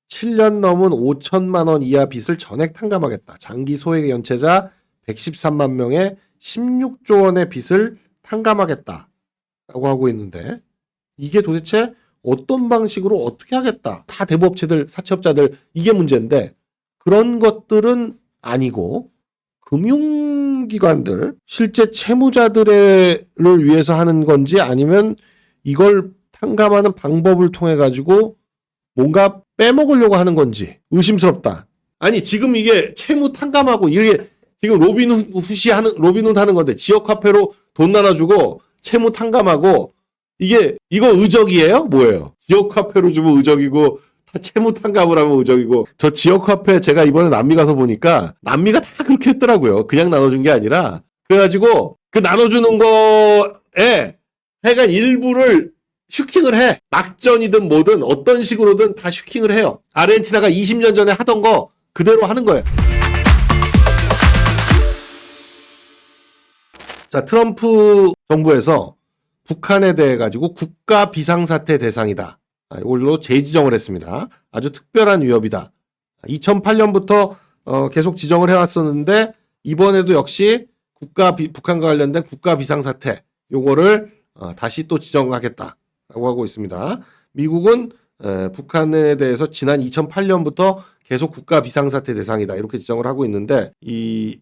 7년 넘은 5천만 원 이하 빚을 전액 탕감하겠다. 장기 소액 연체자 113만 명의 16조 원의 빚을 탕감하겠다라고 하고 있는데 이게 도대체 어떤 방식으로 어떻게 하겠다. 다 대부업체들, 사채업자들 이게 문제인데 그런 것들은 아니고 금융기관들, 실제 채무자들을 위해서 하는 건지 아니면 이걸 탕감하는 방법을 통해 가지고 뭔가 빼먹으려고 하는 건지 의심스럽다. 아니 지금 이게 채무 탕감하고 이게 지금 로빈훗이 로빈훗 하는 건데 지역 화폐로 돈 나눠주고 채무 탕감하고 이거 의적이에요? 뭐예요? 지역 화폐로 주면 의적이고 다 채무 탕감을 하면 의적이고 저 지역 화폐 제가 이번에 남미 가서 보니까 남미가 다 그렇게 했더라고요. 그냥 나눠준 게 아니라 그래가지고 그 나눠주는 거에 하여간 일부를 슈킹을 해. 막전이든 뭐든 어떤 식으로든 다 슈킹을 해요. 아르헨티나가 20년 전에 하던 거 그대로 하는 거예요. 자, 트럼프 정부에서 북한에 대해 가지고 국가 비상사태 대상이다. 이걸로 재지정을 했습니다. 아주 특별한 위협이다. 2008년부터 계속 지정을 해왔었는데 이번에도 역시 북한과 관련된 국가 비상사태 요거를 다시 또 지정하겠다라고 하고 있습니다. 미국은 북한에 대해서 지난 2008년부터 계속 국가 비상사태 대상이다 이렇게 지정을 하고 있는데 이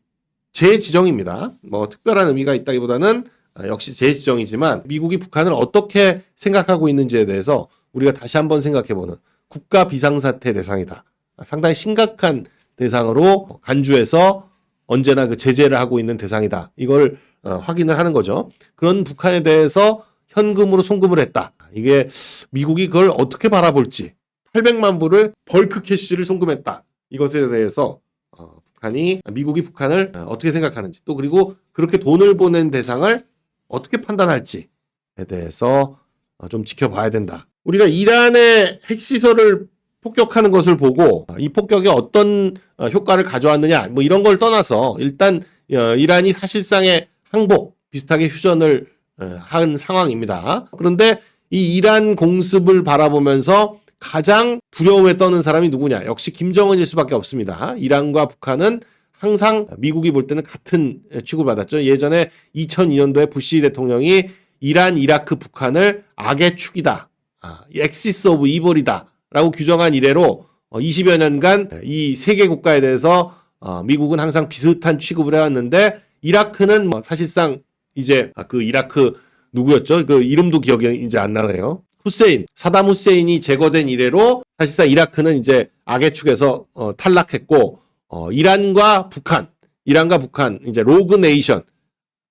재지정입니다. 뭐 특별한 의미가 있다기보다는 역시 재지정이지만 미국이 북한을 어떻게 생각하고 있는지에 대해서 우리가 다시 한번 생각해보는 국가 비상사태 대상이다. 상당히 심각한 대상으로 간주해서 언제나 그 제재를 하고 있는 대상이다. 이걸 확인을 하는 거죠. 그런 북한에 대해서 현금으로 송금을 했다. 이게 미국이 그걸 어떻게 바라볼지 800만 불을 벌크 캐시를 송금했다. 이것에 대해서 미국이 북한을 어떻게 생각하는지 또 그리고 그렇게 돈을 보낸 대상을 어떻게 판단할지에 대해서 좀 지켜봐야 된다. 우리가 이란의 핵시설을 폭격하는 것을 보고 이 폭격이 어떤 효과를 가져왔느냐 뭐 이런 걸 떠나서 일단 이란이 사실상의 항복 비슷하게 휴전을 한 상황입니다. 그런데 이 이란 공습을 바라보면서 가장 두려움에 떠는 사람이 누구냐? 역시 김정은일 수밖에 없습니다. 이란과 북한은 항상 미국이 볼 때는 같은 취급을 받았죠. 예전에 2002년도에 부시 대통령이 이란, 이라크, 북한을 악의 축이다. 엑시스 오브 이벌이다. 라고 규정한 이래로 20여 년간 이 세 개 국가에 대해서 미국은 항상 비슷한 취급을 해왔는데 이라크는 사실상 이제 그 이라크 누구였죠? 그 이름도 기억이 이제 안 나네요. 사담 후세인이 제거된 이래로 사실상 이라크는 이제 악의 축에서 탈락했고 이란과 북한 이제 로그 네이션,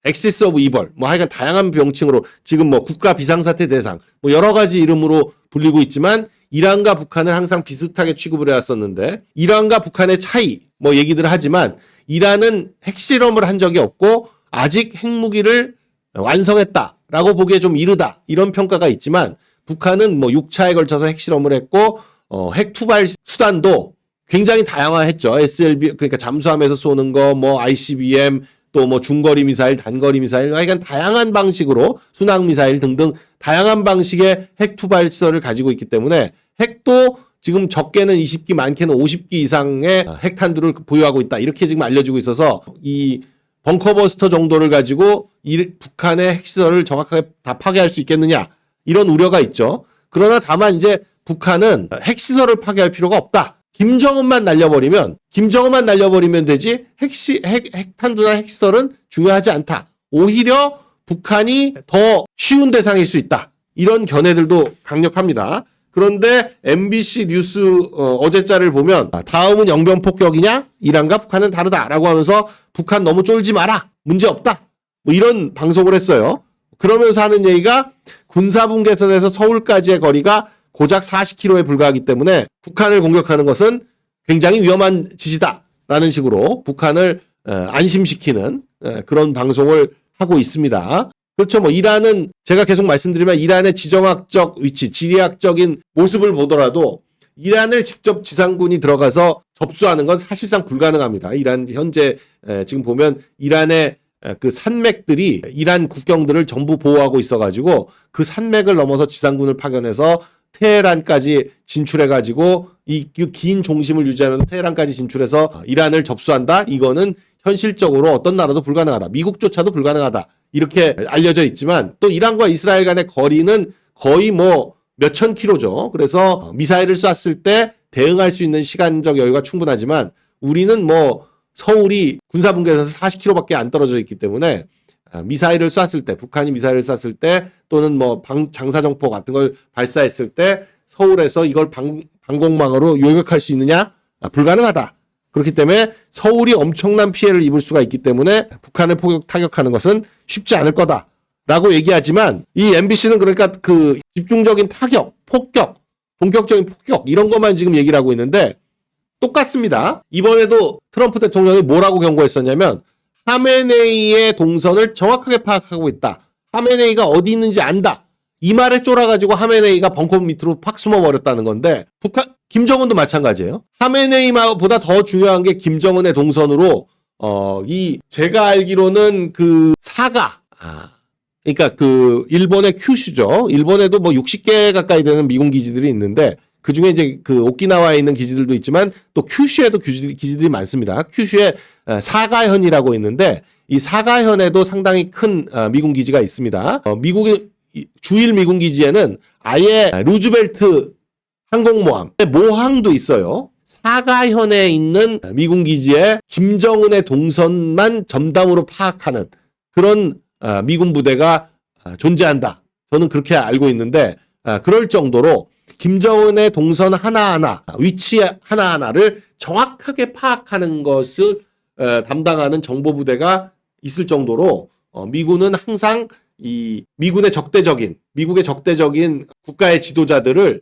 엑시스 오브 이벌 뭐 하여간 다양한 명칭으로 지금 뭐 국가 비상사태 대상 뭐 여러 가지 이름으로 불리고 있지만 이란과 북한을 항상 비슷하게 취급을 해왔었는데 이란과 북한의 차이 뭐 얘기들 하지만 이란은 핵실험을 한 적이 없고 아직 핵무기를 완성했다라고 보기에 좀 이르다 이런 평가가 있지만 북한은 뭐 6차에 걸쳐서 핵실험을 했고 핵 투발 수단도 굉장히 다양화했죠. SLB 그러니까 잠수함에서 쏘는 거 뭐 ICBM 또 뭐 중거리 미사일, 단거리 미사일 하여간 다양한 방식으로 순항 미사일 등등 다양한 방식의 핵 투발 시설을 가지고 있기 때문에 핵도 지금 적게는 20기 많게는 50기 이상의 핵탄두를 보유하고 있다. 이렇게 지금 알려지고 있어서 이 벙커버스터 정도를 가지고 북한의 핵시설을 정확하게 다 파괴할 수 있겠느냐 이런 우려가 있죠. 그러나 다만 이제 북한은 핵시설을 파괴할 필요가 없다. 김정은만 날려버리면 되지 핵탄두나 핵시설은 중요하지 않다. 오히려 북한이 더 쉬운 대상일 수 있다. 이런 견해들도 강력합니다. 그런데 MBC 뉴스 어제자를 보면 다음은 영변폭격이냐? 이란과 북한은 다르다라고 하면서 북한 너무 쫄지 마라. 문제없다. 뭐 이런 방송을 했어요. 그러면서 하는 얘기가 군사분계선에서 서울까지의 거리가 고작 40km에 불과하기 때문에 북한을 공격하는 것은 굉장히 위험한 짓이다라는 식으로 북한을 안심시키는 그런 방송을 하고 있습니다. 그렇죠. 뭐 이란은 제가 계속 말씀드리면 이란의 지정학적 위치, 지리학적인 모습을 보더라도 이란을 직접 지상군이 들어가서 접수하는 건 사실상 불가능합니다. 이란 현재 지금 보면 이란의 그 산맥들이 이란 국경들을 전부 보호하고 있어가지고 그 산맥을 넘어서 지상군을 파견해서 테헤란까지 진출해가지고 이 긴 종심을 유지하면서 테헤란까지 진출해서 이란을 접수한다. 이거는 현실적으로 어떤 나라도 불가능하다. 미국조차도 불가능하다. 이렇게 알려져 있지만 또 이란과 이스라엘 간의 거리는 거의 뭐 몇천 킬로죠. 그래서 미사일을 쐈을 때 대응할 수 있는 시간적 여유가 충분하지만 우리는 뭐 서울이 군사분계선에서 40km밖에 안 떨어져 있기 때문에 미사일을 쐈을 때, 북한이 미사일을 쐈을 때 또는 뭐 장사정포 같은 걸 발사했을 때 서울에서 이걸 방공망으로 요격할 수 있느냐? 불가능하다. 그렇기 때문에 서울이 엄청난 피해를 입을 수가 있기 때문에 북한을 타격하는 것은 쉽지 않을 거다라고 얘기하지만 이 MBC는 그러니까 그 집중적인 타격, 폭격, 본격적인 폭격 이런 것만 지금 얘기를 하고 있는데 똑같습니다. 이번에도 트럼프 대통령이 뭐라고 경고했었냐면 하메네이의 동선을 정확하게 파악하고 있다. 하메네이가 어디 있는지 안다. 이 말에 쫄아가지고 하메네이가 벙커 밑으로 팍 숨어버렸다는 건데 김정은도 마찬가지예요. 하메네이보다 더 중요한 게 김정은의 동선으로 제가 알기로는 그 사가 그러니까 그 일본의 큐슈죠. 일본에도 뭐 60개 가까이 되는 미군 기지들이 있는데 그 중에 이제 그 오키나와에 있는 기지들도 있지만 또 큐슈에도 기지들이 많습니다. 큐슈에 사가현이라고 있는데 이 사가현에도 상당히 큰 미군 기지가 있습니다. 미국의 주일 미군 기지에는 아예 루즈벨트 항공모함 모항도 있어요. 사가현에 있는 미군 기지에 김정은의 동선만 점담으로 파악하는 그런 미군 부대가 존재한다. 저는 그렇게 알고 있는데 그럴 정도로 김정은의 동선 하나하나, 위치 하나하나를 정확하게 파악하는 것을 담당하는 정보부대가 있을 정도로 미군은 항상 이 미국의 적대적인 국가의 지도자들을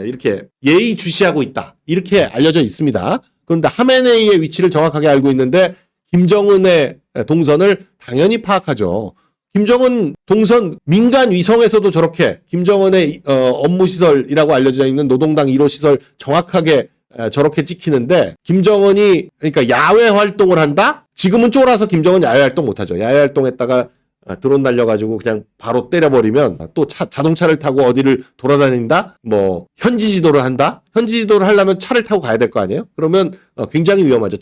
이렇게 예의주시하고 있다. 이렇게 알려져 있습니다. 그런데 하메네이의 위치를 정확하게 알고 있는데 김정은의 동선을 당연히 파악하죠. 김정은 동선 민간 위성에서도 저렇게 김정은의 업무시설이라고 알려져 있는 노동당 1호 시설 정확하게 저렇게 찍히는데 김정은이 그러니까 야외 활동을 한다? 지금은 쫄아서 김정은 야외 활동 못하죠. 야외 활동했다가 드론 날려가지고 그냥 바로 때려버리면 또 자동차를 타고 어디를 돌아다닌다? 뭐 현지 지도를 한다? 현지 지도를 하려면 차를 타고 가야 될 거 아니에요? 그러면 굉장히 위험하죠.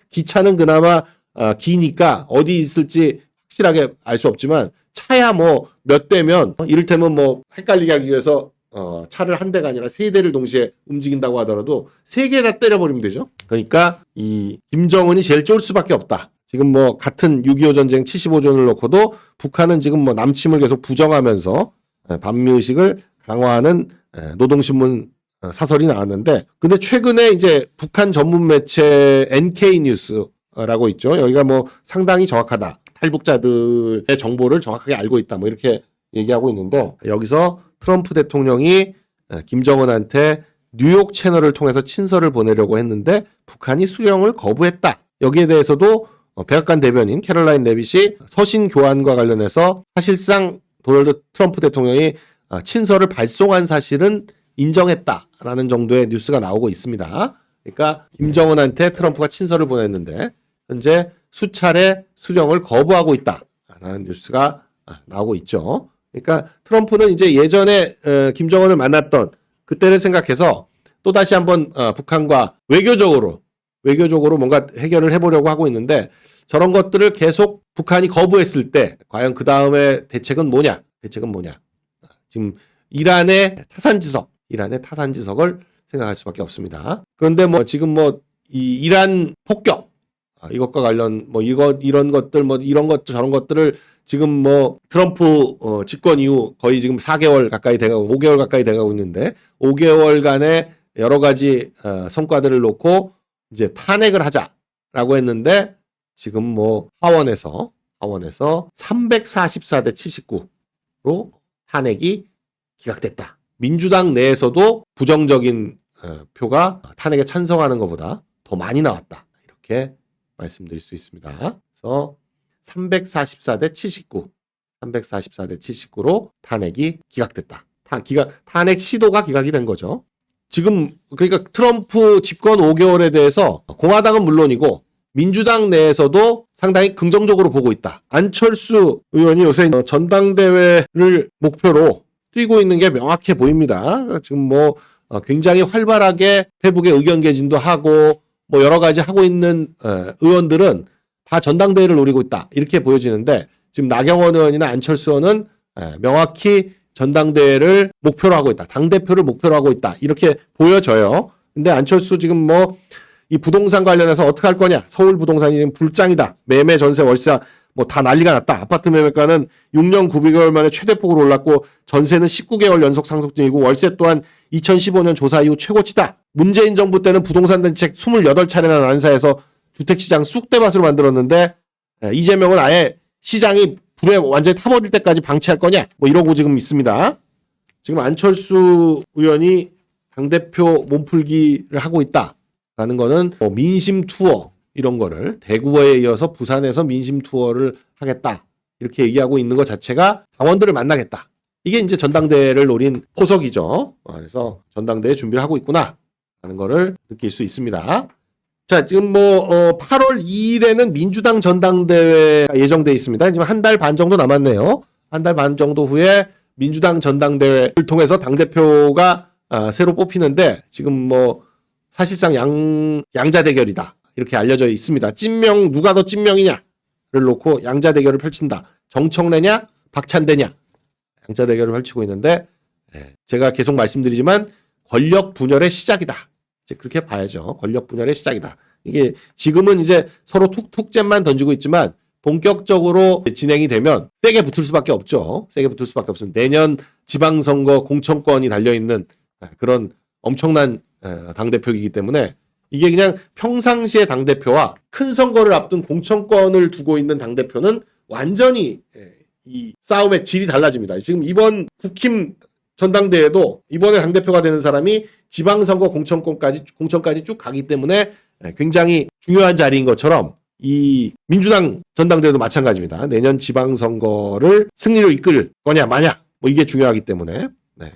기차는 그나마 기니까 어디 있을지 확실하게 알 수 없지만 차야 뭐 몇 대면 이를테면 뭐 헷갈리게 하기 위해서 차를 한 대가 아니라 세 대를 동시에 움직인다고 하더라도 세 개 다 때려버리면 되죠. 그러니까 이 김정은이 제일 쫄 수밖에 없다. 지금 뭐 같은 6.25 전쟁 75조년을 놓고도 북한은 지금 뭐 남침을 계속 부정하면서 반미의식을 강화하는 노동신문 사설이 나왔는데 근데 최근에 이제 북한 전문 매체 NK 뉴스라고 있죠. 여기가 뭐 상당히 정확하다. 탈북자들의 정보를 정확하게 알고 있다. 뭐 이렇게 얘기하고 있는데 여기서 트럼프 대통령이 김정은한테 뉴욕 채널을 통해서 친서를 보내려고 했는데 북한이 수령을 거부했다. 여기에 대해서도 백악관 대변인 캐롤라인 레빗이 서신 교환과 관련해서 사실상 도널드 트럼프 대통령이 친서를 발송한 사실은 인정했다라는 정도의 뉴스가 나오고 있습니다. 그러니까 김정은한테 트럼프가 친서를 보냈는데 현재 수차례 수령을 거부하고 있다라는 뉴스가 나오고 있죠. 그러니까 트럼프는 이제 예전에 김정은을 만났던 그때를 생각해서 또다시 한번 북한과 외교적으로 뭔가 해결을 해보려고 하고 있는데 저런 것들을 계속 북한이 거부했을 때 과연 그 다음에 대책은 뭐냐? 지금 이란의 타산지석을 생각할 수밖에 없습니다. 그런데 뭐 지금 뭐 이 이란 폭격 이것과 관련 뭐 이런 것들 뭐 이런 것들 저런 것들을 지금 뭐 트럼프 집권 이후 거의 지금 4개월 가까이 돼가고 5개월 가까이 돼가고 있는데 5개월간의 여러 가지 성과들을 놓고 이제 탄핵을 하자라고 했는데 지금 뭐 하원에서 344대 79로 탄핵이 기각됐다. 민주당 내에서도 부정적인 표가 탄핵에 찬성하는 것보다 더 많이 나왔다. 이렇게 말씀드릴 수 있습니다. 그래서 344대 79로 탄핵이 기각됐다. 탄핵 시도가 기각이 된 거죠. 지금 그러니까 트럼프 집권 5개월에 대해서 공화당은 물론이고 민주당 내에서도 상당히 긍정적으로 보고 있다. 안철수 의원이 요새 전당대회를 목표로 뛰고 있는 게 명확해 보입니다. 지금 뭐 굉장히 활발하게 페북에 의견 개진도 하고 뭐 여러 가지 하고 있는 의원들은 다 전당대회를 노리고 있다. 이렇게 보여지는데 지금 나경원 의원이나 안철수 의원은 명확히 전당대회를 목표로 하고 있다. 당대표를 목표로 하고 있다. 이렇게 보여져요. 근데 안철수 지금 뭐 이 부동산 관련해서 어떻게 할 거냐. 서울 부동산이 지금 불장이다. 매매, 전세, 월세 뭐 다 난리가 났다. 아파트 매매가는 6년 9개월 만에 최대폭으로 올랐고 전세는 19개월 연속 상승 중이고 월세 또한 2015년 조사 이후 최고치다. 문재인 정부 때는 부동산 정책 28차례나 난사해서 주택시장 쑥대밭으로 만들었는데 이재명은 아예 시장이 불에 완전히 타버릴 때까지 방치할 거냐. 뭐 이러고 지금 있습니다. 지금 안철수 의원이 당대표 몸풀기를 하고 있다라는 거는 뭐 민심 투어 이런 거를 대구에 이어서 부산에서 민심 투어를 하겠다. 이렇게 얘기하고 있는 것 자체가 당원들을 만나겠다. 이게 이제 전당대회를 노린 포석이죠. 그래서 전당대회 준비를 하고 있구나 라는 거를 느낄 수 있습니다. 자, 지금 뭐 8월 2일에는 민주당 전당대회가 예정돼 있습니다. 지금 한 달 반 정도 남았네요. 한 달 반 정도 후에 민주당 전당대회를 통해서 당대표가 새로 뽑히는데 지금 뭐 사실상 양자 대결이다. 이렇게 알려져 있습니다. 찐명 누가 더 찐명이냐를 놓고 양자 대결을 펼친다. 정청래냐 박찬대냐 양자 대결을 펼치고 있는데 제가 계속 말씀드리지만 권력 분열의 시작이다. 이제 그렇게 봐야죠. 권력 분열의 시작이다. 이게 지금은 이제 서로 툭툭잼만 던지고 있지만 본격적으로 진행이 되면 세게 붙을 수밖에 없죠. 세게 붙을 수밖에 없습니다. 내년 지방선거 공천권이 달려있는 그런 엄청난 당대표이기 때문에 이게 그냥 평상시의 당대표와 큰 선거를 앞둔 공천권을 두고 있는 당대표는 완전히 이 싸움의 질이 달라집니다. 지금 이번 국힘 전당대회도 이번에 당대표가 되는 사람이 지방선거 공천까지 쭉 가기 때문에 굉장히 중요한 자리인 것처럼 이 민주당 전당대회도 마찬가지입니다. 내년 지방선거를 승리로 이끌 거냐 마냐 뭐 이게 중요하기 때문에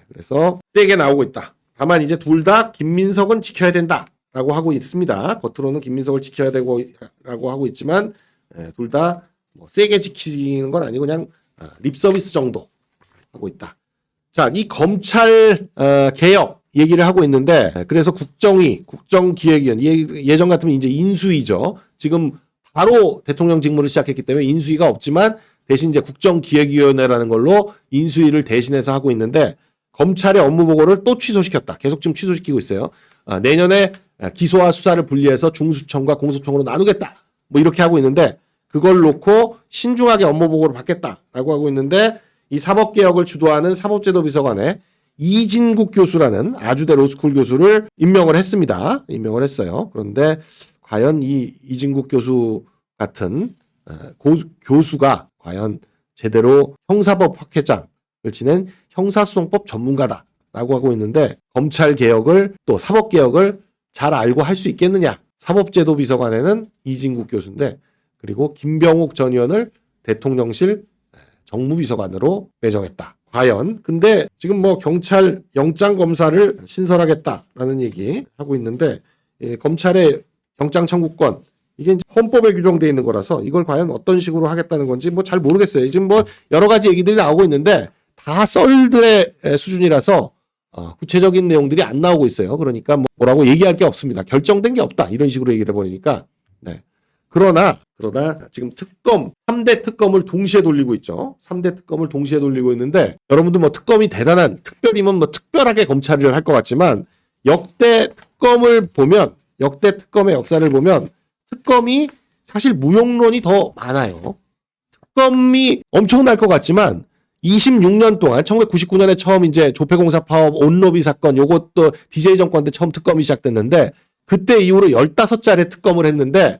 그래서 세게 나오고 있다. 다만 이제 둘 다 김민석은 지켜야 된다라고 하고 있습니다. 겉으로는 김민석을 지켜야 되고라고 하고 있지만 둘 다 뭐 세게 지키는 건 아니고 그냥 립 서비스 정도 하고 있다. 자, 이 검찰 개혁 얘기를 하고 있는데 그래서 국정기획위원 예전 같으면 이제 인수위죠. 지금 바로 대통령 직무를 시작했기 때문에 인수위가 없지만 대신 이제 국정기획위원회라는 걸로 인수위를 대신해서 하고 있는데 검찰의 업무 보고를 또 취소시켰다. 계속 지금 취소시키고 있어요. 내년에 기소와 수사를 분리해서 중수청과 공수청으로 나누겠다. 뭐 이렇게 하고 있는데 그걸 놓고 신중하게 업무 보고를 받겠다라고 하고 있는데 이 사법개혁을 주도하는 사법제도 비서관에 이진국 교수라는 아주대 로스쿨 교수를 임명을 했습니다. 임명을 했어요. 그런데 과연 이 이진국 교수 같은 교수가 과연 제대로 형사법 학회장을 지낸 형사소송법 전문가다라고 하고 있는데 검찰 개혁을 또 사법 개혁을 잘 알고 할 수 있겠느냐? 사법제도 비서관에는 이진국 교수인데 그리고 김병욱 전 의원을 대통령실 정무비서관으로 배정했다. 과연 근데 지금 뭐 경찰 영장 검사를 신설하겠다라는 얘기 하고 있는데 검찰의 영장 청구권 이게 이제 헌법에 규정되어 있는 거라서 이걸 과연 어떤 식으로 하겠다는 건지 뭐 잘 모르겠어요. 지금 뭐 여러 가지 얘기들이 나오고 있는데 다 썰들의 수준이라서 구체적인 내용들이 안 나오고 있어요. 그러니까 뭐라고 얘기할 게 없습니다. 결정된 게 없다. 이런 식으로 얘기를 해버리니까. 그러나 지금 3대 특검을 동시에 돌리고 있죠. 3대 특검을 동시에 돌리고 있는데 여러분들 뭐 특검이 대단한 특별이면 뭐 특별하게 검찰을 할 것 같지만 역대 특검을 보면 역대 특검의 역사를 보면 특검이 사실 무용론이 더 많아요. 특검이 엄청날 것 같지만 26년 동안 1999년에 처음 이제 조폐공사 파업 온로비 사건 요것도 DJ 정권 때 처음 특검이 시작됐는데 그때 이후로 15차례 특검을 했는데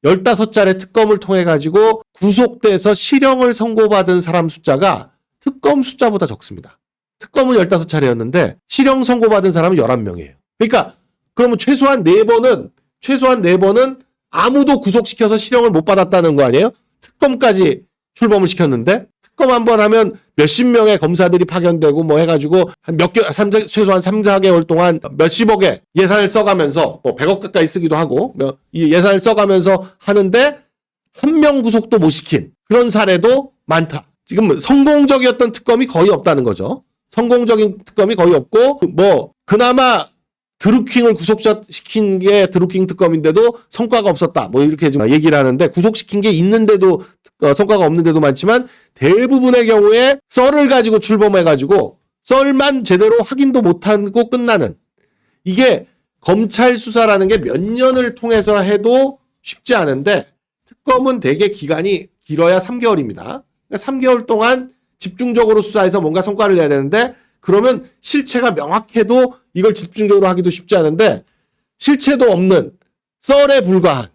15차례 특검을 통해 가지고 구속돼서 실형을 선고받은 사람 숫자가 특검 숫자보다 적습니다. 특검은 15차례였는데 실형 선고받은 사람은 11명이에요. 그러니까 그러면 최소한 4번은 아무도 구속시켜서 실형을 못 받았다는 거 아니에요? 특검까지 출범을 시켰는데 특검 한 번 하면 몇십 명의 검사들이 파견되고 뭐 해가지고 한 최소한 3, 4개월 동안 몇십억의 예산을 써가면서 뭐 100억 가까이 쓰기도 하고 이 예산을 써가면서 하는데 한 명 구속도 못 시킨 그런 사례도 많다. 지금 성공적이었던 특검이 거의 없다는 거죠. 성공적인 특검이 거의 없고 뭐 그나마 드루킹을 구속시킨 게 드루킹 특검인데도 성과가 없었다. 뭐 이렇게 좀 얘기를 하는데 구속시킨 게 있는데도 성과가 없는데도 많지만 대부분의 경우에 썰을 가지고 출범해가지고 썰만 제대로 확인도 못하고 끝나는 이게 검찰 수사라는 게 몇 년을 통해서 해도 쉽지 않은데 특검은 대개 기간이 길어야 3개월입니다. 그러니까 3개월 동안 집중적으로 수사해서 뭔가 성과를 내야 되는데 그러면 실체가 명확해도 이걸 집중적으로 하기도 쉽지 않은데 실체도 없는 썰에 불과한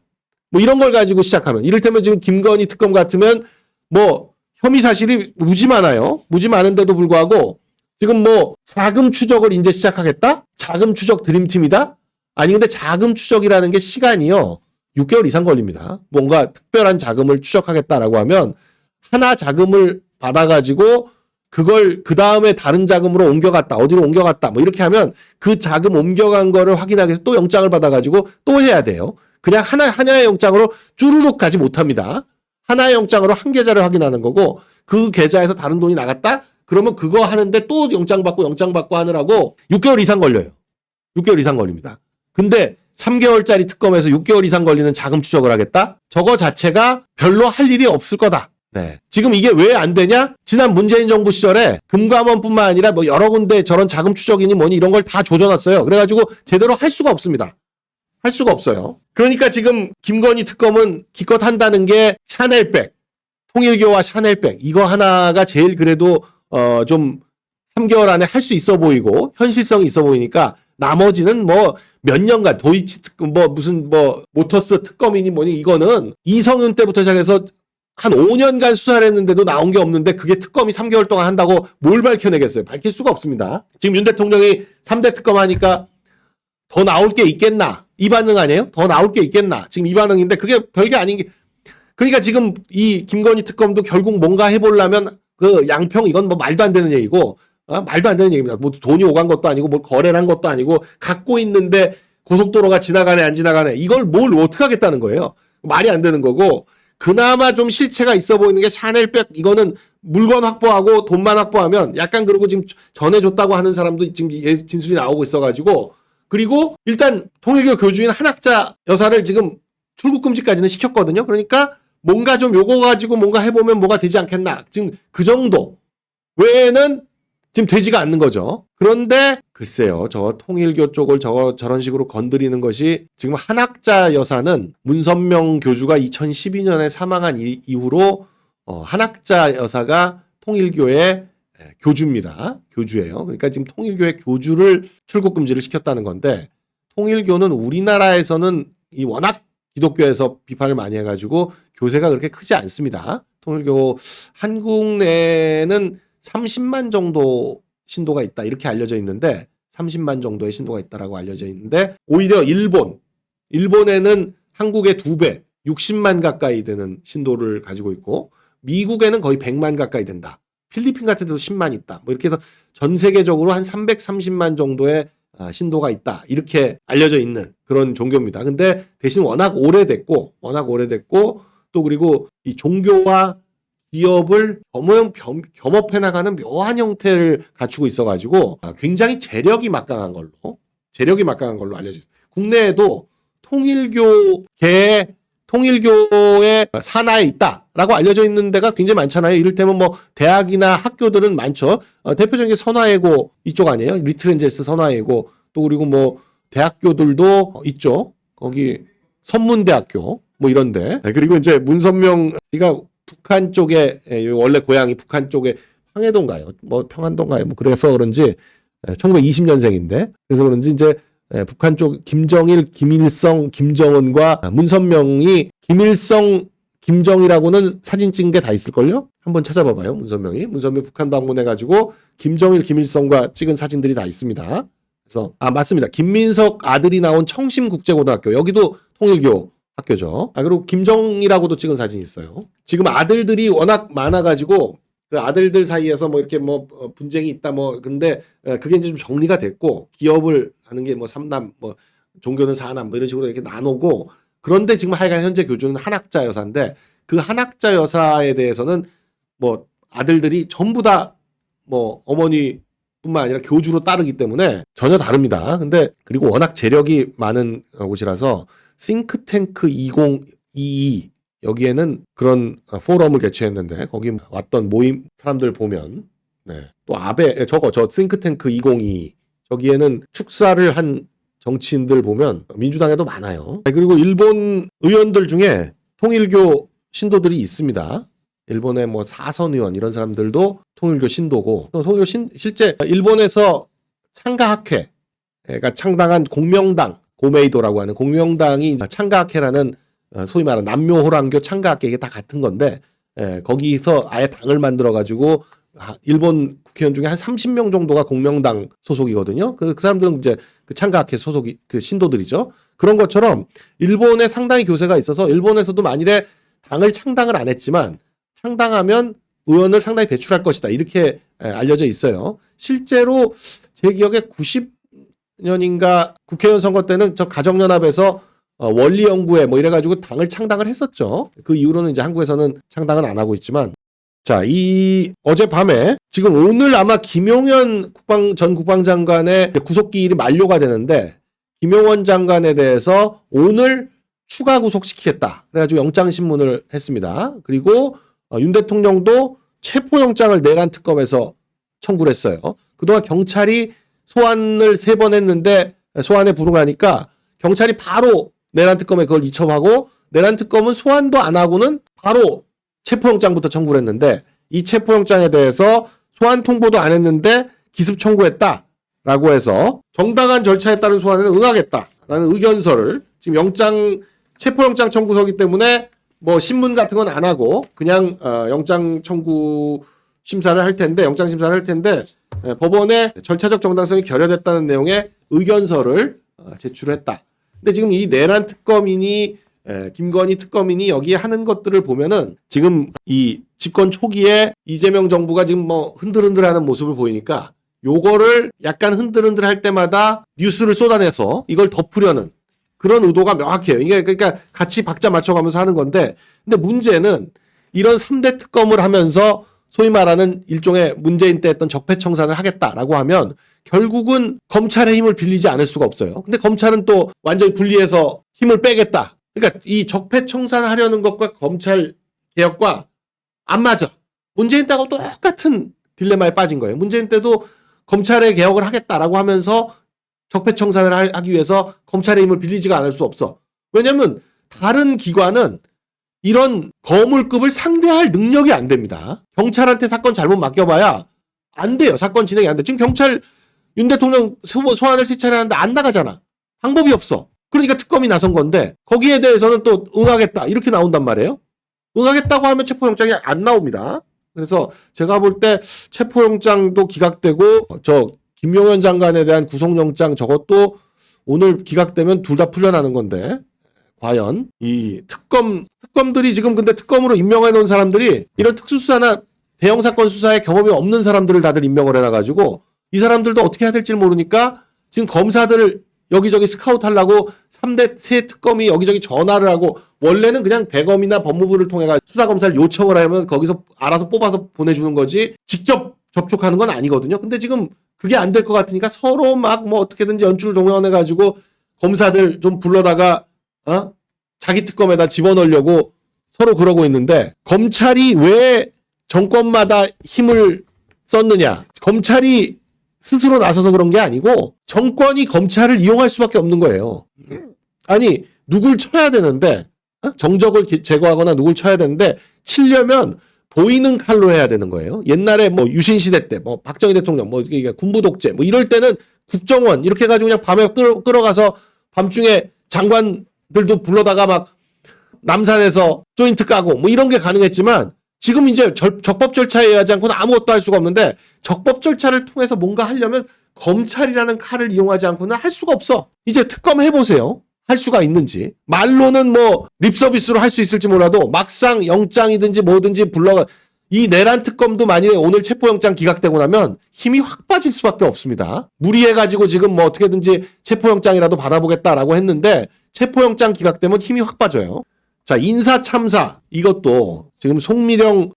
뭐 이런 걸 가지고 시작하면 이를테면 지금 김건희 특검 같으면 뭐 혐의 사실이 무지 많아요. 무지 많은데도 불구하고 지금 뭐 자금 추적을 이제 시작하겠다? 자금 추적 드림팀이다? 아니 근데 자금 추적이라는 게 시간이요. 6개월 이상 걸립니다. 뭔가 특별한 자금을 추적하겠다라고 하면 하나 자금을 받아가지고 그걸 그 다음에 다른 자금으로 옮겨갔다. 어디로 옮겨갔다. 뭐 이렇게 하면 그 자금 옮겨간 거를 확인하기 위해서 또 영장을 받아가지고 또 해야 돼요. 그냥 하나의 영장으로 쭈루룩 가지 못합니다. 하나의 영장으로 한 계좌를 확인하는 거고 그 계좌에서 다른 돈이 나갔다? 그러면 그거 하는데 또 영장 받고 하느라고 6개월 이상 걸려요. 6개월 이상 걸립니다. 근데 3개월짜리 특검에서 6개월 이상 걸리는 자금 추적을 하겠다? 저거 자체가 별로 할 일이 없을 거다. 네. 지금 이게 왜 안 되냐? 지난 문재인 정부 시절에 금감원뿐만 아니라 뭐 여러 군데 저런 자금 추적이니 뭐니 이런 걸 다 조져놨어요. 그래가지고 제대로 할 수가 없습니다. 할 수가 없어요. 그러니까 지금 김건희 특검은 기껏 한다는 게 샤넬백, 통일교와 샤넬백 이거 하나가 제일 그래도 좀 3개월 안에 할 수 있어 보이고 현실성이 있어 보이니까 나머지는 뭐 몇 년간 도이치 특검 뭐 무슨 뭐 모터스 특검이니 뭐니 이거는 이성윤 때부터 시작해서 한 5년간 수사를 했는데도 나온 게 없는데 그게 특검이 3개월 동안 한다고 뭘 밝혀내겠어요? 밝힐 수가 없습니다. 지금 윤 대통령이 3대 특검 하니까 더 나올 게 있겠나? 이 반응 아니에요? 더 나올 게 있겠나? 지금 이 반응인데 그게 별게 아닌 게 그러니까 지금 이 김건희 특검도 결국 뭔가 해보려면 그 양평 이건 뭐 말도 안 되는 얘기고 말도 안 되는 얘기입니다. 뭐 돈이 오간 것도 아니고 뭘 거래를 한 것도 아니고 갖고 있는데 고속도로가 지나가네 안 지나가네 이걸 뭘 어떻게 하겠다는 거예요. 말이 안 되는 거고 그나마 좀 실체가 있어 보이는 게 샤넬백 이거는 물건 확보하고 돈만 확보하면 약간 그러고 지금 전해줬다고 하는 사람도 지금 진술이 나오고 있어가지고 그리고 일단 통일교 교주인 한학자 여사를 지금 출국금지까지는 시켰거든요. 그러니까 뭔가 좀 요거 가지고 뭔가 해보면 뭐가 되지 않겠나. 지금 그 정도 외에는 지금 되지가 않는 거죠. 그런데 글쎄요. 저 통일교 쪽을 저런 식으로 건드리는 것이 지금 한학자 여사는 문선명 교주가 2012년에 사망한 이후로 한학자 여사가 통일교의 교주입니다. 교주예요. 그러니까 지금 통일교의 교주를 출국금지를 시켰다는 건데 통일교는 우리나라에서는 이 워낙 기독교에서 비판을 많이 해가지고 교세가 그렇게 크지 않습니다. 통일교 한국 내에는 30만 정도 신도가 있다 이렇게 알려져 있는데 30만 정도의 신도가 있다라고 알려져 있는데 오히려 일본에는 한국의 2배 60만 가까이 되는 신도를 가지고 있고 미국에는 거의 100만 가까이 된다. 필리핀 같은 데도 10만 있다. 뭐 이렇게 해서 전 세계적으로 한 330만 정도의 신도가 있다. 이렇게 알려져 있는 그런 종교입니다. 근데 대신 워낙 오래됐고 또 그리고 이 종교와 기업을 겸업해 나가는 묘한 형태를 갖추고 있어가지고 굉장히 재력이 막강한 걸로 알려져 있습니다. 국내에도 통일교의 산하에 있다라고 알려져 있는 데가 굉장히 많잖아요. 이를테면 뭐 대학이나 학교들은 많죠. 대표적인 게 선화예고 이쪽 아니에요? 리트렌제스 선화예고 또 그리고 뭐 대학교들도 있죠. 거기 선문대학교 뭐 이런데 그리고 이제 문선명 씨가 북한 쪽에 원래 고향이 북한 쪽에 황해도인가요? 뭐 평안도인가요? 뭐 그래서 그런지 1920년생인데 그래서 그런지 이제 북한 쪽 김정일, 김일성, 김정은과 문선명이 김일성, 김정이라고는 사진 찍은 게 다 있을걸요? 한번 찾아봐봐요. 문선명 북한 방문해가지고 김정일, 김일성과 찍은 사진들이 다 있습니다. 그래서 맞습니다. 김민석 아들이 나온 청심국제고등학교 여기도 통일교 학교죠. 그리고 김정이라고도 찍은 사진이 있어요. 지금 아들들이 워낙 많아가지고 그 아들들 사이에서 뭐 이렇게 뭐 분쟁이 있다 뭐 근데 그게 이제 좀 정리가 됐고 기업을 하는 게 뭐 3남 뭐 종교는 4남 뭐 이런 식으로 이렇게 나누고 그런데 지금 하여간 현재 교주는 한학자 여사인데 그 한학자 여사에 대해서는 뭐 아들들이 전부 다 뭐 어머니 뿐만 아니라 교주로 따르기 때문에 전혀 다릅니다. 근데 그리고 워낙 재력이 많은 곳이라서 싱크탱크 2022 여기에는 그런 포럼을 개최했는데 거기 왔던 모임 사람들 보면 또 아베 저 싱크탱크 2022 저기에는 축사를 한 정치인들 보면 민주당에도 많아요. 그리고 일본 의원들 중에 통일교 신도들이 있습니다. 일본의 뭐 사선 의원 이런 사람들도 통일교 신도고 통일교 실제 일본에서 창가학회가 창당한 공명당 고메이도라고 하는 공명당이 창가학회라는 소위 말하는 남묘호랑교 창가학회 이게 다 같은 건데 거기서 아예 당을 만들어 가지고 일본 국회의원 중에 한 30명 정도가 공명당 소속이거든요. 그 사람들은 이제 그 창가학회 소속이 그 신도들이죠. 그런 것처럼 일본에 상당히 교세가 있어서 일본에서도 만일에 당을 창당을 안 했지만 창당하면 의원을 상당히 배출할 것이다. 이렇게 알려져 있어요. 실제로 제 기억에 90년인가 국회의원 선거 때는 저 가정연합에서 원리연구회 뭐 이래가지고 당을 창당을 했었죠. 그 이후로는 이제 한국에서는 창당은 안 하고 있지만 자, 이 어젯밤에 지금 오늘 아마 김용현 전 국방장관의 구속기일이 만료가 되는데 김용원 장관에 대해서 오늘 추가 구속시키겠다. 그래가지고 영장신문을 했습니다. 그리고 윤 대통령도 체포영장을 내란 특검에서 청구를 했어요. 그동안 경찰이 소환을 3번 했는데 소환에 불응하니까 경찰이 바로 내란 특검에 그걸 이첩하고 내란 특검은 소환도 안 하고는 바로 체포영장부터 청구를 했는데 이 체포영장에 대해서 소환 통보도 안 했는데 기습 청구했다라고 해서 정당한 절차에 따른 소환에는 응하겠다라는 의견서를 지금 체포영장 청구서기 때문에 뭐 신문 같은 건 안 하고 그냥 영장 청구 심사를 할 텐데 영장 심사를 할 텐데 법원의 절차적 정당성이 결여됐다는 내용의 의견서를 제출했다. 근데 지금 이 내란 특검이니 김건희 특검이니 여기에 하는 것들을 보면은 지금 이 집권 초기에 이재명 정부가 지금 뭐 흔들흔들하는 모습을 보이니까 요거를 약간 흔들흔들 할 때마다 뉴스를 쏟아내서 이걸 덮으려는 그런 의도가 명확해요. 이게 그러니까 같이 박자 맞춰가면서 하는 건데 근데 문제는 이런 3대 특검을 하면서 소위 말하는 일종의 문재인 때 했던 적폐청산을 하겠다라고 하면 결국은 검찰의 힘을 빌리지 않을 수가 없어요. 근데 검찰은 또 완전히 분리해서 힘을 빼겠다. 그러니까 이 적폐청산을 하려는 것과 검찰 개혁과 안 맞아. 문재인 때하고 똑같은 딜레마에 빠진 거예요. 문재인 때도 검찰의 개혁을 하겠다라고 하면서 적폐청산을 하기 위해서 검찰의 힘을 빌리지가 않을 수 없어. 왜냐하면 다른 기관은 이런 거물급을 상대할 능력이 안 됩니다. 경찰한테 사건 잘못 맡겨봐야 안 돼요. 사건 진행이 안 돼. 지금 경찰 윤 대통령 소환을 3차례 하는데 안 나가잖아. 방법이 없어. 그러니까 특검이 나선 건데 거기에 대해서는 또 응하겠다 이렇게 나온단 말이에요. 응하겠다고 하면 체포영장이 안 나옵니다. 그래서 제가 볼 때 체포영장도 기각되고 저 김용현 장관에 대한 구속영장 저것도 오늘 기각되면 둘 다 풀려나는 건데 과연 이 특검들이 지금 근데 특검으로 임명해 놓은 사람들이 이런 특수수사나 대형 사건 수사에 경험이 없는 사람들을 다들 임명을 해놔가지고 이 사람들도 어떻게 해야 될지 모르니까 지금 검사들을 여기저기 스카우트 하려고 3대 새 특검이 여기저기 전화를 하고 원래는 그냥 대검이나 법무부를 통해 수사검사를 요청을 하면 거기서 알아서 뽑아서 보내주는 거지 직접 접촉하는 건 아니거든요. 근데 지금 그게 안 될 것 같으니까 서로 막 뭐 어떻게든지 연출 동원해가지고 검사들 좀 불러다가 자기 특검에다 집어넣으려고 서로 그러고 있는데 검찰이 왜 정권마다 힘을 썼느냐. 검찰이 스스로 나서서 그런 게 아니고 정권이 검찰을 이용할 수밖에 없는 거예요. 아니 누굴 쳐야 되는데 정적을 제거하거나 누굴 쳐야 되는데 치려면 보이는 칼로 해야 되는 거예요. 옛날에 뭐 유신 시대 때 뭐 박정희 대통령 뭐 이게 군부 독재 뭐 이럴 때는 국정원 이렇게 해가지고 그냥 밤에 끌어가서 밤중에 장관들도 불러다가 막 남산에서 조인트 까고 뭐 이런 게 가능했지만 지금 이제 적법 절차에 의하지 않고는 아무것도 할 수가 없는데 적법 절차를 통해서 뭔가 하려면 검찰이라는 칼을 이용하지 않고는 할 수가 없어. 이제 특검 해보세요. 할 수가 있는지. 말로는 뭐 립서비스로 할 수 있을지 몰라도 막상 영장이든지 뭐든지 불러가 이 내란 특검도 만약에 오늘 체포영장 기각되고 나면 힘이 확 빠질 수밖에 없습니다. 무리해가지고 지금 뭐 어떻게든지 체포영장이라도 받아보겠다라고 했는데 체포영장 기각되면 힘이 확 빠져요. 자, 인사참사 이것도 지금 송미령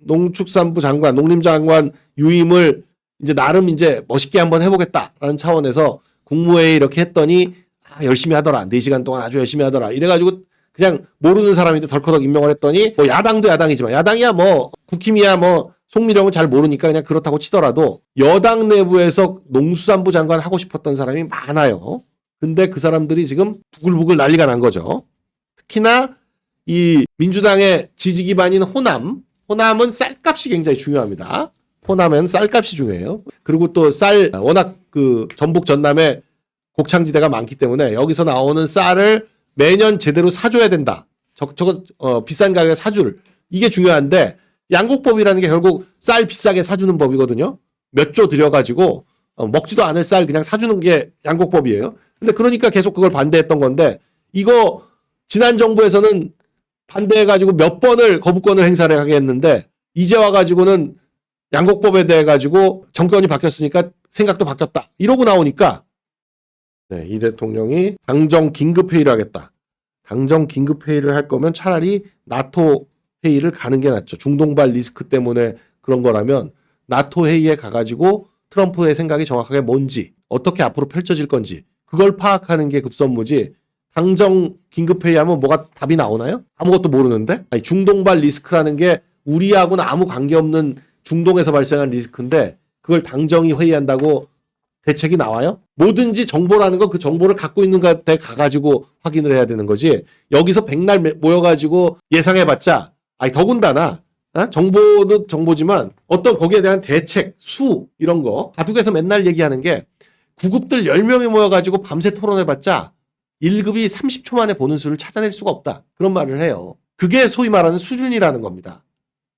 농축산부 장관, 농림장관 유임을 이제 나름 이제 멋있게 한번 해보겠다라는 차원에서 국무회의 이렇게 했더니 열심히 하더라. 4시간 동안 아주 열심히 하더라. 이래가지고 그냥 모르는 사람인데 덜커덕 임명을 했더니 뭐 야당도 야당이지만 야당이야 뭐 국힘이야 뭐 송미령은 잘 모르니까 그냥 그렇다고 치더라도 여당 내부에서 농수산부 장관 하고 싶었던 사람이 많아요. 근데 그 사람들이 지금 부글부글 난리가 난 거죠. 특히나 이 민주당의 지지 기반인 호남은 쌀값이 굉장히 중요합니다. 호남은 쌀값이 중요해요. 그리고 또 쌀 워낙 그 전북 전남에 곡창지대가 많기 때문에 여기서 나오는 쌀을 매년 제대로 사줘야 된다. 비싼 가격에 사줄. 이게 중요한데 양곡법이라는 게 결국 쌀 비싸게 사주는 법이거든요. 몇 조 들여가지고 먹지도 않을 쌀 그냥 사주는 게 양곡법이에요. 근데 그러니까 계속 그걸 반대했던 건데 이거 지난 정부에서는 반대해가지고 몇 번을 거부권을 행사를 하게 했는데 이제 와가지고는 양곡법에 대해 가지고 정권이 바뀌었으니까 생각도 바뀌었다. 이러고 나오니까 네, 이 대통령이 당정 긴급회의를 하겠다. 당정 긴급회의를 할 거면 차라리 나토 회의를 가는 게 낫죠. 중동발 리스크 때문에 그런 거라면 나토 회의에 가가지고 트럼프의 생각이 정확하게 뭔지 어떻게 앞으로 펼쳐질 건지 그걸 파악하는 게 급선무지 당정 긴급회의하면 뭐가 답이 나오나요? 아무것도 모르는데? 아니, 중동발 리스크라는 게 우리하고는 아무 관계없는 중동에서 발생한 리스크인데 그걸 당정이 회의한다고 대책이 나와요? 뭐든지 정보라는 건 그 정보를 갖고 있는 데 가가지고 확인을 해야 되는 거지. 여기서 백날 모여가지고 예상해봤자 더군다나 정보도 정보지만 어떤 거기에 대한 대책, 수 이런 거 바둑에서 맨날 얘기하는 게 9급들 10명이 모여가지고 밤새 토론해봤자 1급이 30초 만에 보는 수를 찾아낼 수가 없다. 그런 말을 해요. 그게 소위 말하는 수준이라는 겁니다.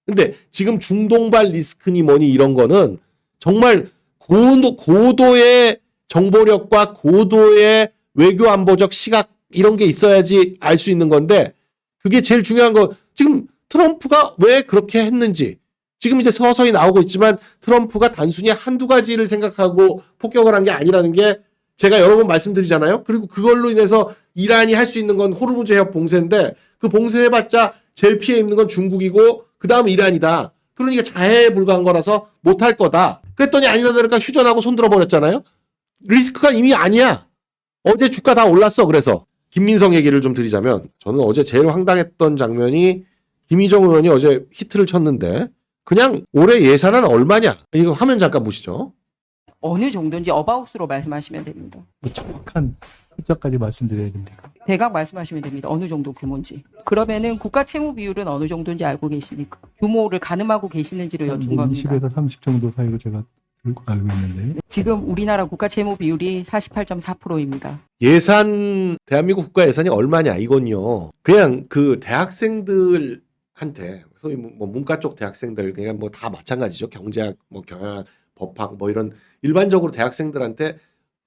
근데 지금 중동발 리스크니 뭐니 이런 거는 정말 고도의 정보력과 고도의 외교안보적 시각 이런 게 있어야지 알 수 있는 건데 그게 제일 중요한 거. 지금 트럼프가 왜 그렇게 했는지 지금 이제 서서히 나오고 있지만 트럼프가 단순히 한두 가지를 생각하고 폭격을 한 게 아니라는 게 제가 여러 번 말씀드리잖아요. 그리고 그걸로 인해서 이란이 할 수 있는 건 호르무즈 해협 봉쇄인데 그 봉쇄해봤자 제일 피해 입는 건 중국이고 그 다음 이란이다. 그러니까 자해에 불과한 거라서 못할 거다. 그랬더니 아니다 그러니까 휴전하고 손들어 버렸잖아요. 리스크가 이미 아니야. 어제 주가 다 올랐어. 그래서 김민성 얘기를 좀 드리자면 저는 어제 제일 황당했던 장면이 김희정 의원이 어제 히트를 쳤는데 그냥 올해 예산은 얼마냐. 이거 화면 잠깐 보시죠. 어느 정도인지 어바웃으로 말씀하시면 됩니다. 뭐 정확한 숫자까지 말씀드려야 됩니까? 대강 말씀하시면 됩니다. 어느 정도 규모인지. 그러면은 국가 채무 비율은 어느 정도인지 알고 계십니까? 규모를 가늠하고 계시는지를 여쭌 겁니다. 20에서 30 정도 사이로 제가 알고 있는데 지금 우리나라 국가 채무 비율이 48.4%입니다. 예산 대한민국 국가 예산이 얼마냐 이건요. 그냥 그 대학생들한테 소위 뭐 문과 쪽 대학생들 그냥 뭐 다 마찬가지죠. 경제학, 뭐 경영학, 법학 뭐 이런 일반적으로 대학생들한테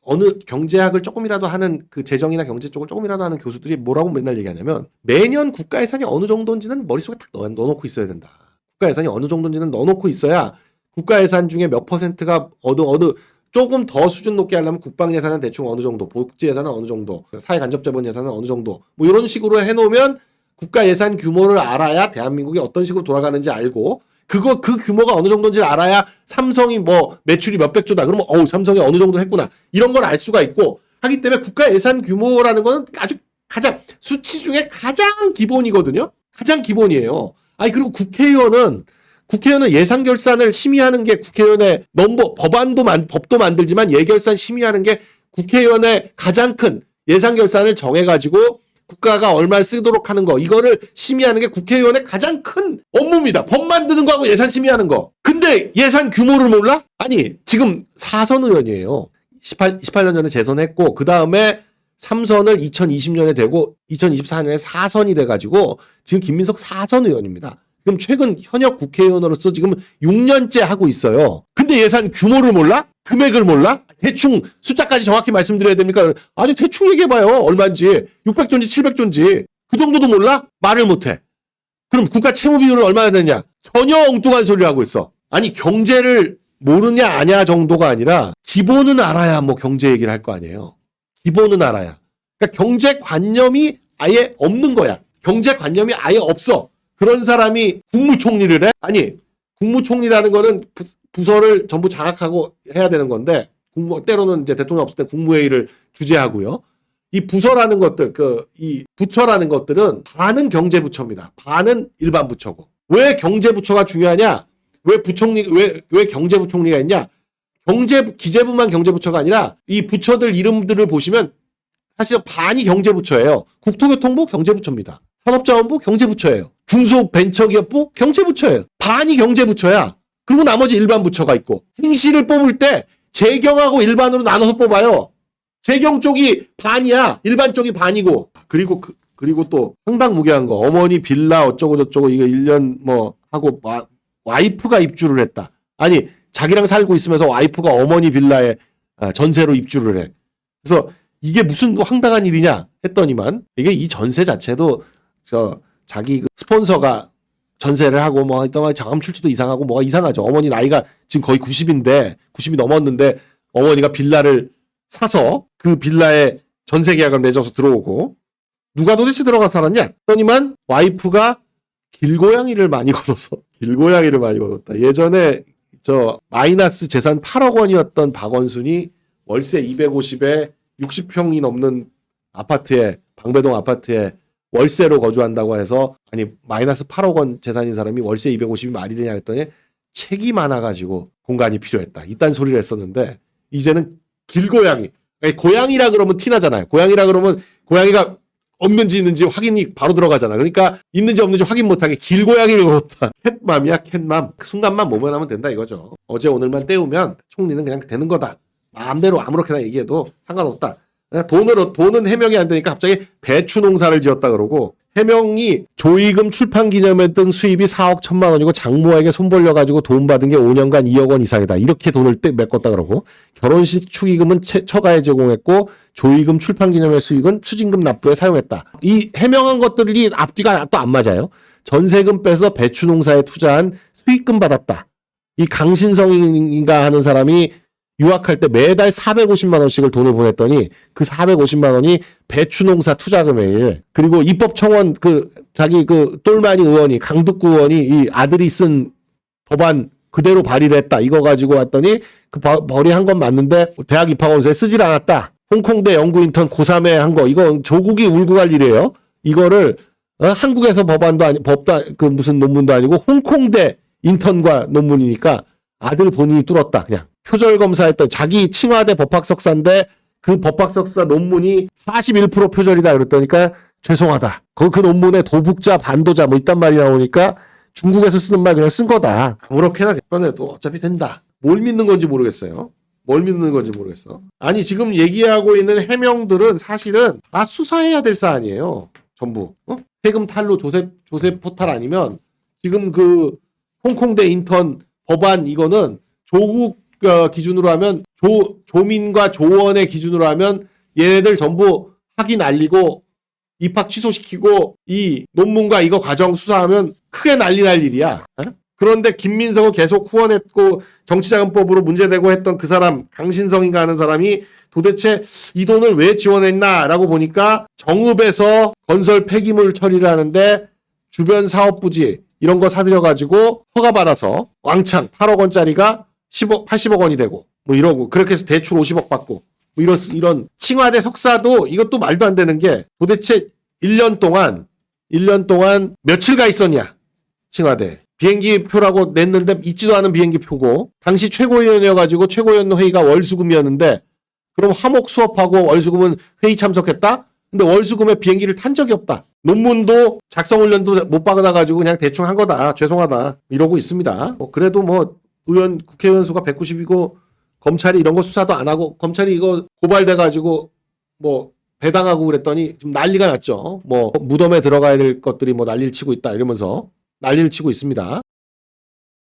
어느 경제학을 조금이라도 하는 그 재정이나 경제 쪽을 조금이라도 하는 교수들이 뭐라고 맨날 얘기하냐면 매년 국가 예산이 어느 정도인지는 머릿속에 딱 넣어놓고 있어야 된다. 국가 예산이 어느 정도인지는 넣어놓고 있어야 국가 예산 중에 몇 퍼센트가 어느 조금 더 수준 높게 하려면 국방 예산은 대충 어느 정도, 복지 예산은 어느 정도, 사회간접자본 예산은 어느 정도 뭐 이런 식으로 해놓으면 국가 예산 규모를 알아야 대한민국이 어떤 식으로 돌아가는지 알고 그 규모가 어느 정도인지 알아야 삼성이 뭐 매출이 몇백 조다. 그러면 삼성이 어느 정도 했구나. 이런 걸 알 수가 있고 하기 때문에 국가 예산 규모라는 거는 아주 가장 수치 중에 가장 기본이거든요. 가장 기본이에요. 그리고 국회의원은 예산 결산을 심의하는 게 국회의원의 법도 만들지만 예결산 심의하는 게 국회의원의 가장 큰 예산 결산을 정해가지고 국가가 얼마를 쓰도록 하는 거 이거를 심의하는 게 국회의원의 가장 큰 업무입니다. 법 만드는 거하고 예산 심의하는 거. 근데 예산 규모를 몰라? 아니 지금 4선 의원이에요. 18년 전에 재선했고 그 다음에 3선을 2020년에 되고 2024년에 4선이 돼가지고 지금 김민석 4선 의원입니다. 그럼 최근 현역 국회의원으로서 지금 6년째 하고 있어요. 근데 예산 규모를 몰라? 금액을 몰라? 대충 숫자까지 정확히 말씀드려야 됩니까? 아니 대충 얘기해봐요. 얼마인지. 600조인지 700조인지. 그 정도도 몰라? 말을 못해. 그럼 국가 채무 비율은 얼마나 되냐? 전혀 엉뚱한 소리를 하고 있어. 아니 경제를 모르냐 아냐 정도가 아니라 기본은 알아야 뭐 경제 얘기를 할 거 아니에요. 기본은 알아야. 그러니까 경제관념이 아예 없는 거야. 경제관념이 아예 없어. 그런 사람이 국무총리를 해? 아니 국무총리라는 거는 부서를 전부 장악하고 해야 되는 건데 때로는 이제 대통령 없을 때 국무회의를 주재하고요. 이 부서라는 것들, 이 부처라는 것들은 반은 경제부처입니다. 반은 일반 부처고. 왜 경제부처가 중요하냐? 왜 경제부총리가 있냐? 기재부만 경제부처가 아니라 이 부처들 이름들을 보시면 사실 반이 경제부처예요. 국토교통부 경제부처입니다. 산업자원부 경제부처예요. 중소벤처기업부 경제부처예요. 반이 경제부처야. 그리고 나머지 일반 부처가 있고 행시를 뽑을 때 재경하고 일반으로 나눠서 뽑아요. 재경 쪽이 반이야. 일반 쪽이 반이고. 그리고 또 상당무계한 거. 어머니 빌라 어쩌고 저쩌고 이거 1년 뭐 하고 와이프가 입주를 했다. 아니 자기랑 살고 있으면서 와이프가 어머니 빌라에 전세로 입주를 해. 그래서 이게 무슨 황당한 일이냐 했더니만 이게 이 전세 자체도 자기 스폰서가 전세를 하고 뭐 했던 자금 출처도 이상하고 뭐가 이상하죠. 어머니 나이가 지금 거의 90이 넘었는데 어머니가 빌라를 사서 그 빌라에 전세 계약을 맺어서 들어오고 누가 도대체 들어가 살았냐 했더니만 와이프가 길고양이를 많이 걷었다. 예전에 마이너스 재산 8억 원이었던 박원순이 월세 250에 60평이 넘는 아파트에 방배동 아파트에 월세로 거주한다고 해서 아니 마이너스 8억 원 재산인 사람이 월세 250이 말이 되냐 했더니 책이 많아가지고 공간이 필요했다. 이딴 소리를 했었는데 이제는 길고양이. 고양이라 그러면 티나잖아요. 고양이라 그러면 고양이가 없는지 있는지 확인이 바로 들어가잖아. 그러니까 있는지 없는지 확인 못하게 길고양이를 넣었다. 캣맘이야 캣맘. 그 순간만 모면하면 된다 이거죠. 어제 오늘만 때우면 총리는 그냥 되는 거다. 마음대로 아무렇게나 얘기해도 상관없다. 돈은 해명이 안 되니까 갑자기 배추 농사를 지었다 그러고 해명이 조이금 출판 기념회 등 수입이 4억 1천만 원이고 장모에게 손 벌려가지고 돈 받은 게 5년간 2억 원 이상이다. 이렇게 돈을 메꿨다 그러고 결혼식 축의금은 처가에 제공했고 조이금 출판 기념회 수익은 추징금 납부에 사용했다. 이 해명한 것들이 앞뒤가 또 안 맞아요. 전세금 빼서 배추 농사에 투자한 수익금 받았다. 이 강신성인가 하는 사람이 유학할 때 매달 450만 원씩을 돈을 보냈더니 그 450만 원이 배추농사 투자금에 그리고 입법청원 자기 똘마니 의원이 강북구 의원이 이 아들이 쓴 법안 그대로 발의를 했다. 이거 가지고 왔더니 그 발의한 건 맞는데 대학 입학원서에 쓰질 않았다. 홍콩대 연구 인턴 고3에 한 거 이거 조국이 울고 갈 일이에요. 이거를 한국에서 법도 무슨 논문도 아니고 홍콩대 인턴과 논문이니까 아들 본인이 뚫었다. 그냥 표절 검사했던 자기清華대 법학석사인데 그 법학석사 논문이 41% 표절이다 그랬더니까 죄송하다. 그 논문에 도북자 반도자 뭐 이딴 말이 나오니까 중국에서 쓰는 말 그냥 쓴 거다. 아무렇게나 개편해도 어차피 된다. 뭘 믿는 건지 모르겠어요. 아니 지금 얘기하고 있는 해명들은 사실은 다 수사해야 될 사안이에요. 전부. 세금 탈루 조세 포탈 아니면 지금 그 홍콩대 인턴 법안 이거는 조국 기준으로 하면 조민과 조원의 기준으로 하면 얘네들 전부 학위 날리고 입학 취소시키고 이 논문과 이거 과정 수사하면 크게 난리 날 일이야. 그런데 김민석은 계속 후원했고 정치자금법으로 문제되고 했던 그 사람 강신성인가 하는 사람이 도대체 이 돈을 왜 지원했나라고 보니까 정읍에서 건설 폐기물 처리를 하는데 주변 사업 부지 이런 거 사들여가지고 허가받아서 왕창 8억 원짜리가 80억 원이 되고 뭐 이러고 그렇게 해서 대출 50억 받고 뭐 이런清華대 석사도 이것도 말도 안 되는 게 도대체 1년 동안 며칠 가 있었냐清華대 비행기 표라고 냈는데 있지도 않은 비행기 표고 당시 최고위원이어가지고 최고위원 회의가 월수금이었는데 그럼 화목 수업하고 월수금은 회의 참석했다? 근데 월수금에 비행기를 탄 적이 없다. 논문도 작성훈련도 못 받아가지고 그냥 대충 한 거다. 죄송하다. 이러고 있습니다. 그래도 국회의원 수가 190이고 검찰이 이런 거 수사도 안 하고 검찰이 이거 고발돼가지고 배당하고 그랬더니 좀 난리가 났죠. 무덤에 들어가야 될 것들이 난리를 치고 있다 이러면서 난리를 치고 있습니다.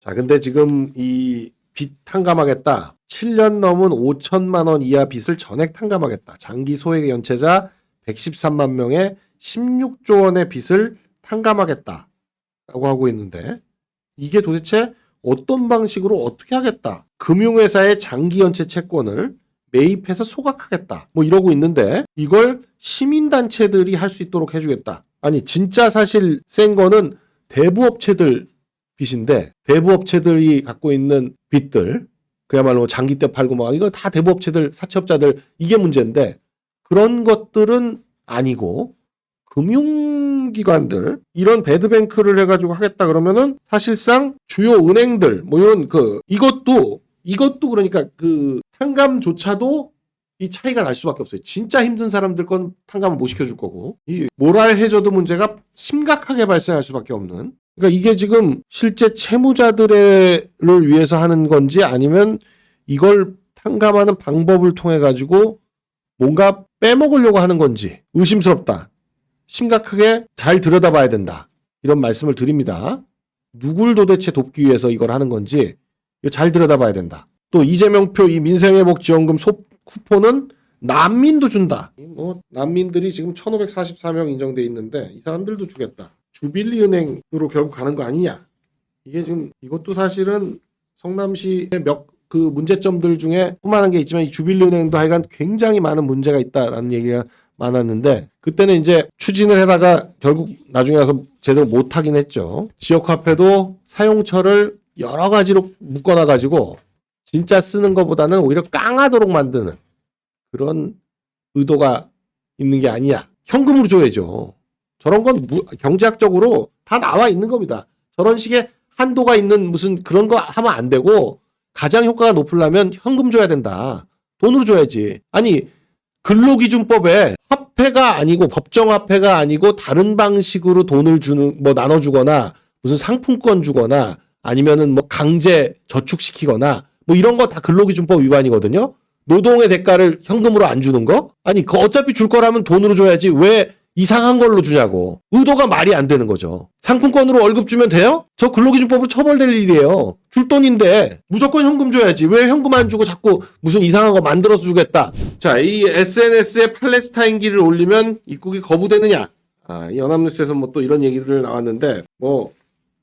자, 근데 지금 이 빚 탕감하겠다. 7년 넘은 5천만 원 이하 빚을 전액 탕감하겠다. 장기 소액 연체자 113만 명의 16조 원의 빚을 탕감하겠다라고 하고 있는데 이게 도대체 어떤 방식으로 어떻게 하겠다. 금융회사의 장기 연체 채권을 매입해서 소각하겠다. 이러고 있는데 이걸 시민단체들이 할 수 있도록 해주겠다. 아니 진짜 사실 센 거는 대부업체들 빚인데 대부업체들이 갖고 있는 빚들 그야말로 뭐 장기 때 팔고 막 이거 다 대부업체들 사채업자들 이게 문제인데 그런 것들은 아니고 금융기관들 이런 배드뱅크를 해가지고 하겠다 그러면은 사실상 주요 은행들 뭐 이런 이것도 그러니까 그 탕감조차도 이 차이가 날 수밖에 없어요. 진짜 힘든 사람들 건 탕감을 못 시켜줄 거고 이 모랄 해저도 문제가 심각하게 발생할 수밖에 없는. 그러니까 이게 지금 실제 채무자들을 위해서 하는 건지 아니면 이걸 탕감하는 방법을 통해 가지고 뭔가 빼먹으려고 하는 건지 의심스럽다. 심각하게 잘 들여다봐야 된다. 이런 말씀을 드립니다. 누굴 도대체 돕기 위해서 이걸 하는 건지 이거 잘 들여다봐야 된다. 또 이재명표 이 민생회복지원금 쿠폰은 난민도 준다. 뭐 난민들이 지금 1,544명 인정돼 있는데 이 사람들도 주겠다. 주빌리 은행으로 결국 가는 거 아니냐. 이게 지금 이것도 사실은 성남시의 그 문제점들 중에 수많은 게 있지만 이 주빌리 은행도 하여간 굉장히 많은 문제가 있다라는 얘기가 많았는데 그때는 이제 추진을 해다가 결국 나중에 가서 제대로 못하긴 했죠. 지역화폐도 사용처를 여러 가지로 묶어놔가지고 진짜 쓰는 것보다는 오히려 깡하도록 만드는 그런 의도가 있는 게 아니야. 현금으로 줘야죠. 저런 건 경제학적으로 다 나와 있는 겁니다. 저런 식의 한도가 있는 무슨 그런 거 하면 안 되고 가장 효과가 높으려면 현금 줘야 된다. 돈으로 줘야지. 아니 근로기준법에 화폐가 아니고 법정화폐가 아니고 다른 방식으로 돈을 주는 뭐 나눠주거나 무슨 상품권 주거나 아니면은 뭐 강제 저축시키거나 뭐 이런 거 다 근로기준법 위반이거든요. 노동의 대가를 현금으로 안 주는 거? 아니 그 어차피 줄 거라면 돈으로 줘야지 왜 이상한 걸로 주냐고. 의도가 말이 안 되는 거죠. 상품권으로 월급 주면 돼요? 저 근로기준법으로 처벌될 일이에요. 줄 돈인데 무조건 현금 줘야지. 왜 현금 안 주고 자꾸 무슨 이상한 거 만들어서 주겠다. 자, 이 SNS에 팔레스타인기를 올리면 입국이 거부되느냐. 이 연합뉴스에서 뭐 또 이런 얘기를 나왔는데 뭐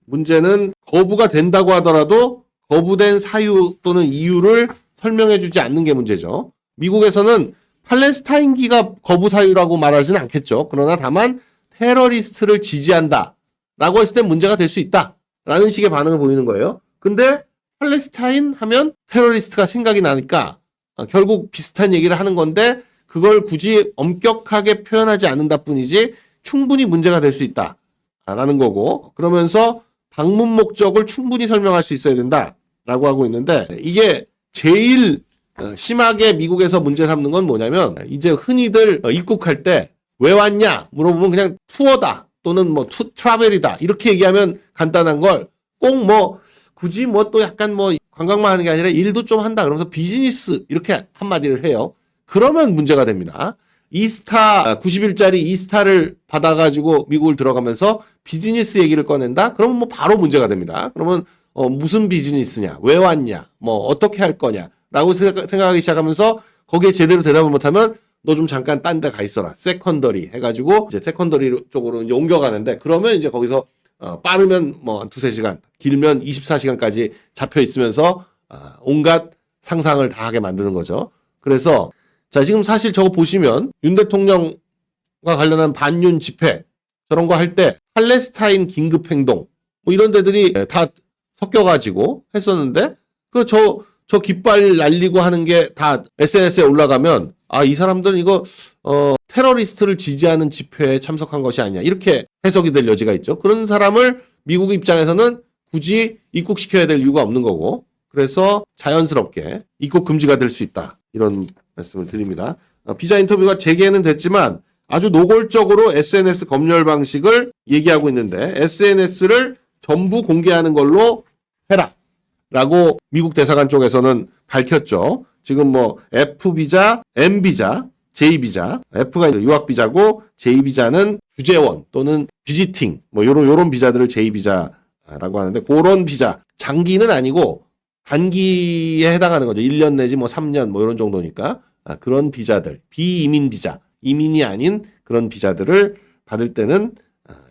문제는 거부가 된다고 하더라도 거부된 사유 또는 이유를 설명해주지 않는 게 문제죠. 미국에서는 팔레스타인기가 거부 사유라고 말하지는 않겠죠. 그러나 다만 테러리스트를 지지한다 라고 했을 때 문제가 될 수 있다 라는 식의 반응을 보이는 거예요. 근데 팔레스타인 하면 테러리스트가 생각이 나니까 결국 비슷한 얘기를 하는 건데 그걸 굳이 엄격하게 표현하지 않는다 뿐이지 충분히 문제가 될 수 있다 라는 거고 그러면서 방문 목적을 충분히 설명할 수 있어야 된다 라고 하고 있는데 이게 제일 심하게 미국에서 문제 삼는 건 뭐냐면 이제 흔히들 입국할 때 왜 왔냐 물어보면 그냥 투어다 또는 뭐 트라벨이다 이렇게 얘기하면 간단한 걸 꼭 뭐 굳이 뭐 또 약간 뭐 관광만 하는 게 아니라 일도 좀 한다 그러면서 비즈니스 이렇게 한마디를 해요. 그러면 문제가 됩니다. 90일짜리 이스타를 받아가지고 미국을 들어가면서 비즈니스 얘기를 꺼낸다? 그러면 뭐 바로 문제가 됩니다. 그러면 무슨 비즈니스냐? 왜 왔냐? 뭐 어떻게 할 거냐? 라고 생각하기 시작하면서 거기에 제대로 대답을 못하면 너 좀 잠깐 딴 데 가 있어라. 세컨더리 해가지고 이제 세컨더리 쪽으로 이제 옮겨가는데 그러면 이제 거기서 빠르면 뭐 한 2-3시간, 길면 24시간까지 잡혀 있으면서 온갖 상상을 다 하게 만드는 거죠. 그래서 자, 지금 사실 저거 보시면 윤 대통령과 관련한 반윤 집회 저런 거 할 때 팔레스타인 긴급행동 뭐 이런 데들이 다 섞여가지고 했었는데 저 깃발 날리고 하는 게 다 SNS에 올라가면 이 사람들은 이거 테러리스트를 지지하는 집회에 참석한 것이 아니야 이렇게 해석이 될 여지가 있죠. 그런 사람을 미국 입장에서는 굳이 입국시켜야 될 이유가 없는 거고 그래서 자연스럽게 입국 금지가 될 수 있다 이런 말씀을 드립니다. 비자 인터뷰가 재개는 됐지만 아주 노골적으로 SNS 검열 방식을 얘기하고 있는데 SNS를 전부 공개하는 걸로 해라 라고 미국 대사관 쪽에서는 밝혔죠. 지금 뭐 F비자, M비자, J비자, F가 유학비자고 J비자는 주재원 또는 비지팅 뭐 요런 비자들을 J비자라고 하는데 그런 비자 장기는 아니고 단기에 해당하는 거죠. 1년 내지 뭐 3년 뭐 이런 정도니까 그런 비자들 비이민 비자 이민이 아닌 그런 비자들을 받을 때는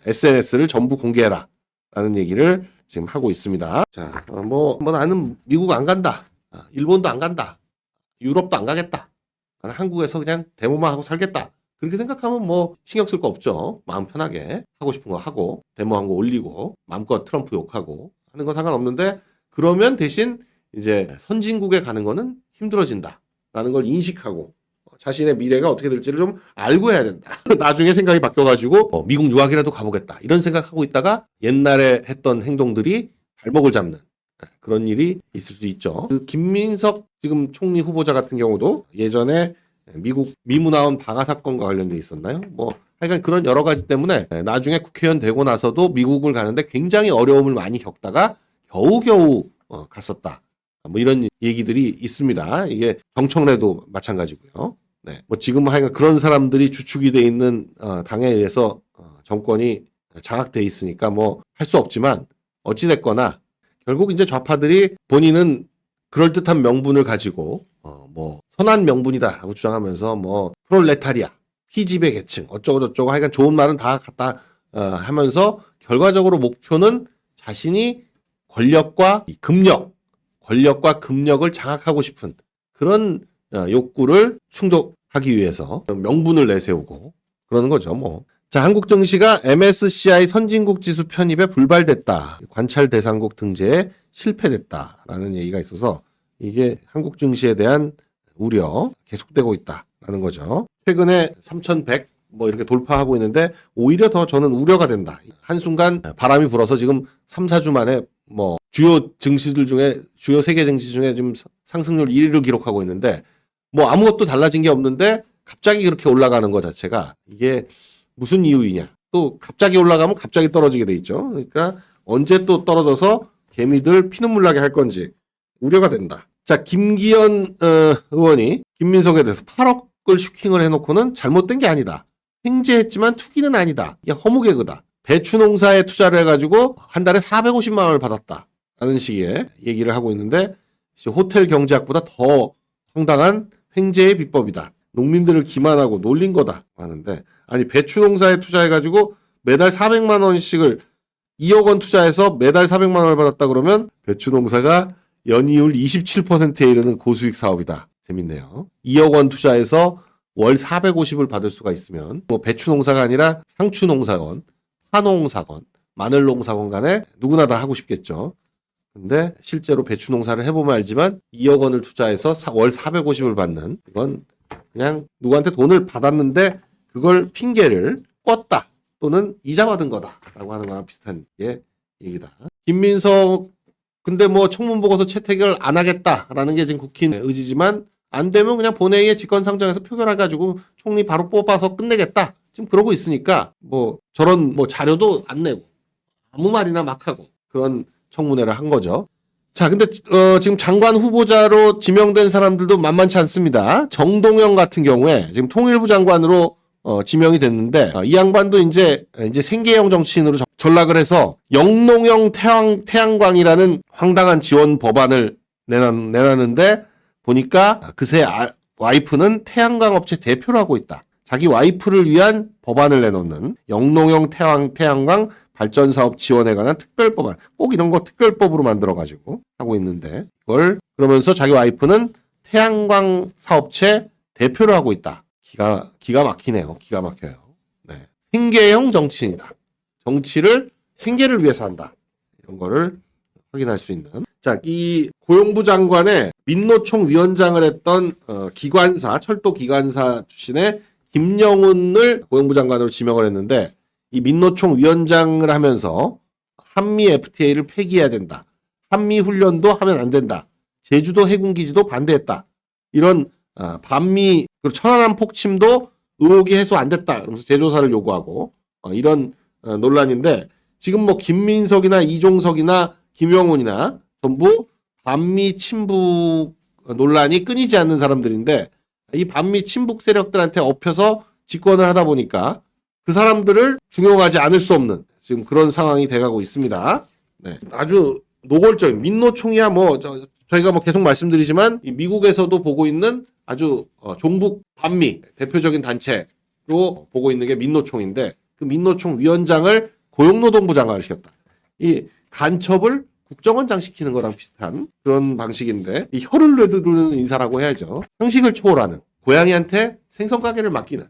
SNS를 전부 공개해라 라는 얘기를 지금 하고 있습니다. 자, 뭐 나는 미국 안 간다. 일본도 안 간다. 유럽도 안 가겠다. 나는 한국에서 그냥 데모만 하고 살겠다. 그렇게 생각하면 뭐 신경 쓸 거 없죠. 마음 편하게 하고 싶은 거 하고 데모한 거 올리고 마음껏 트럼프 욕하고 하는 건 상관없는데 그러면 대신 이제 선진국에 가는 거는 힘들어진다라는 걸 인식하고 자신의 미래가 어떻게 될지를 좀 알고 해야 된다. 나중에 생각이 바뀌어가지고 미국 유학이라도 가보겠다 이런 생각하고 있다가 옛날에 했던 행동들이 발목을 잡는 그런 일이 있을 수 있죠. 그 김민석 지금 총리 후보자 같은 경우도 예전에 미국 미문화원 방화 사건과 관련돼 있었나요? 뭐 하여간 그런 여러 가지 때문에 나중에 국회의원 되고 나서도 미국을 가는데 굉장히 어려움을 많이 겪다가 겨우겨우 갔었다. 뭐 이런 얘기들이 있습니다. 이게 정청래도 마찬가지고요. 네. 뭐 지금 하여간 그런 사람들이 주축이 돼 있는 당에 의해서 정권이 장악돼 있으니까 뭐 할 수 없지만 어찌 됐거나 결국 이제 좌파들이 본인은 그럴듯한 명분을 가지고 뭐 선한 명분이다라고 주장하면서 뭐 프롤레타리아, 피지배 계층 어쩌고 저쩌고 하여간 좋은 말은 다 갖다 하면서 결과적으로 목표는 자신이 권력과 금력을 장악하고 싶은 그런 욕구를 충족하기 위해서 명분을 내세우고 그러는 거죠. 뭐. 자, 한국 증시가 MSCI 선진국 지수 편입에 불발됐다. 관찰 대상국 등재에 실패됐다라는 얘기가 있어서 이게 한국 증시에 대한 우려 계속되고 있다라는 거죠. 최근에 3,100 뭐 이렇게 돌파하고 있는데 오히려 더 저는 우려가 된다. 한순간 바람이 불어서 지금 3, 4주 만에 뭐 주요 증시들 중에 주요 세계 증시 중에 지금 상승률 1위를 기록하고 있는데 뭐 아무것도 달라진 게 없는데 갑자기 그렇게 올라가는 것 자체가 이게 무슨 이유이냐. 또 갑자기 올라가면 갑자기 떨어지게 돼 있죠. 그러니까 언제 또 떨어져서 개미들 피눈물 나게 할 건지 우려가 된다. 자, 김기현 의원이 김민석에 대해서 8억을 슈킹을 해놓고는 잘못된 게 아니다. 횡재했지만 투기는 아니다. 이게 허무개그다. 배추 농사에 투자를 해가지고 한 달에 450만 원을 받았다. 라는 식의 얘기를 하고 있는데 호텔 경제학보다 더 황당한 횡재의 비법이다. 농민들을 기만하고 놀린 거다 하는데 아니 배추 농사에 투자해가지고 매달 400만 원씩을 2억 원 투자해서 매달 400만 원을 받았다 그러면 배추 농사가 연이율 27%에 이르는 고수익 사업이다. 재밌네요. 2억 원 투자해서 월 450을 받을 수가 있으면 뭐 배추 농사가 아니라 상추 농사건, 화농사건, 마늘 농사건 간에 누구나 다 하고 싶겠죠. 근데 실제로 배추 농사를 해보면 알지만 2억 원을 투자해서 월 450을 받는 이건 그냥 누구한테 돈을 받았는데 그걸 핑계를 꿨다 또는 이자 받은 거다라고 하는 거랑 비슷한 게 얘기다. 김민석 근데 뭐 청문 보고서 채택을 안 하겠다라는 게 지금 국힘 의지지만 안 되면 그냥 본회의에 직권상정해서 표결해가지고 총리 바로 뽑아서 끝내겠다. 지금 그러고 있으니까 뭐 저런 뭐 자료도 안 내고 아무 말이나 막 하고 그런 청문회를 한 거죠. 자, 근데 지금 장관 후보자로 지명된 사람들도 만만치 않습니다. 정동영 같은 경우에 지금 통일부 장관으로 지명이 됐는데 이 양반도 이제 생계형 정치인으로 전락을 해서 영농형 태양광이라는 황당한 지원 법안을 내놨는데 보니까 그새 와이프는 태양광 업체 대표를 하고 있다. 자기 와이프를 위한 법안을 내놓는 영농형 태양광 발전사업 지원에 관한 특별법안. 꼭 이런 거 특별법으로 만들어가지고 하고 있는데 이걸 그러면서 자기 와이프는 태양광 사업체 대표를 하고 있다. 기가 막히네요. 기가 막혀요. 네. 생계형 정치인이다. 정치를 생계를 위해서 한다. 이런 거를 확인할 수 있는. 자, 이 고용부 장관의 민노총 위원장을 했던 기관사, 철도 기관사 출신의 김영훈을 고용부 장관으로 지명을 했는데 이 민노총 위원장을 하면서 한미 FTA를 폐기해야 된다. 한미 훈련도 하면 안 된다. 제주도 해군기지도 반대했다. 이런 반미 그리고 천안함 폭침도 의혹이 해소 안 됐다. 그러면서 재조사를 요구하고 이런 논란인데 지금 뭐 김민석이나 이종석이나 김영훈이나 전부 반미 친북 논란이 끊이지 않는 사람들인데 이 반미 친북 세력들한테 엎혀서 집권을 하다 보니까 그 사람들을 중용하지 않을 수 없는 지금 그런 상황이 돼가고 있습니다. 네. 아주 노골적인 민노총이야 뭐 저희가 뭐 계속 말씀드리지만 이 미국에서도 보고 있는 아주 종북 반미 대표적인 단체로 보고 있는 게 민노총인데 그 민노총 위원장을 고용노동부 장관을 시켰다. 이 간첩을 국정원장 시키는 거랑 비슷한 그런 방식인데 이 혀를 내두르는 인사라고 해야죠. 상식을 초월하는 고양이한테 생선 가게를 맡기는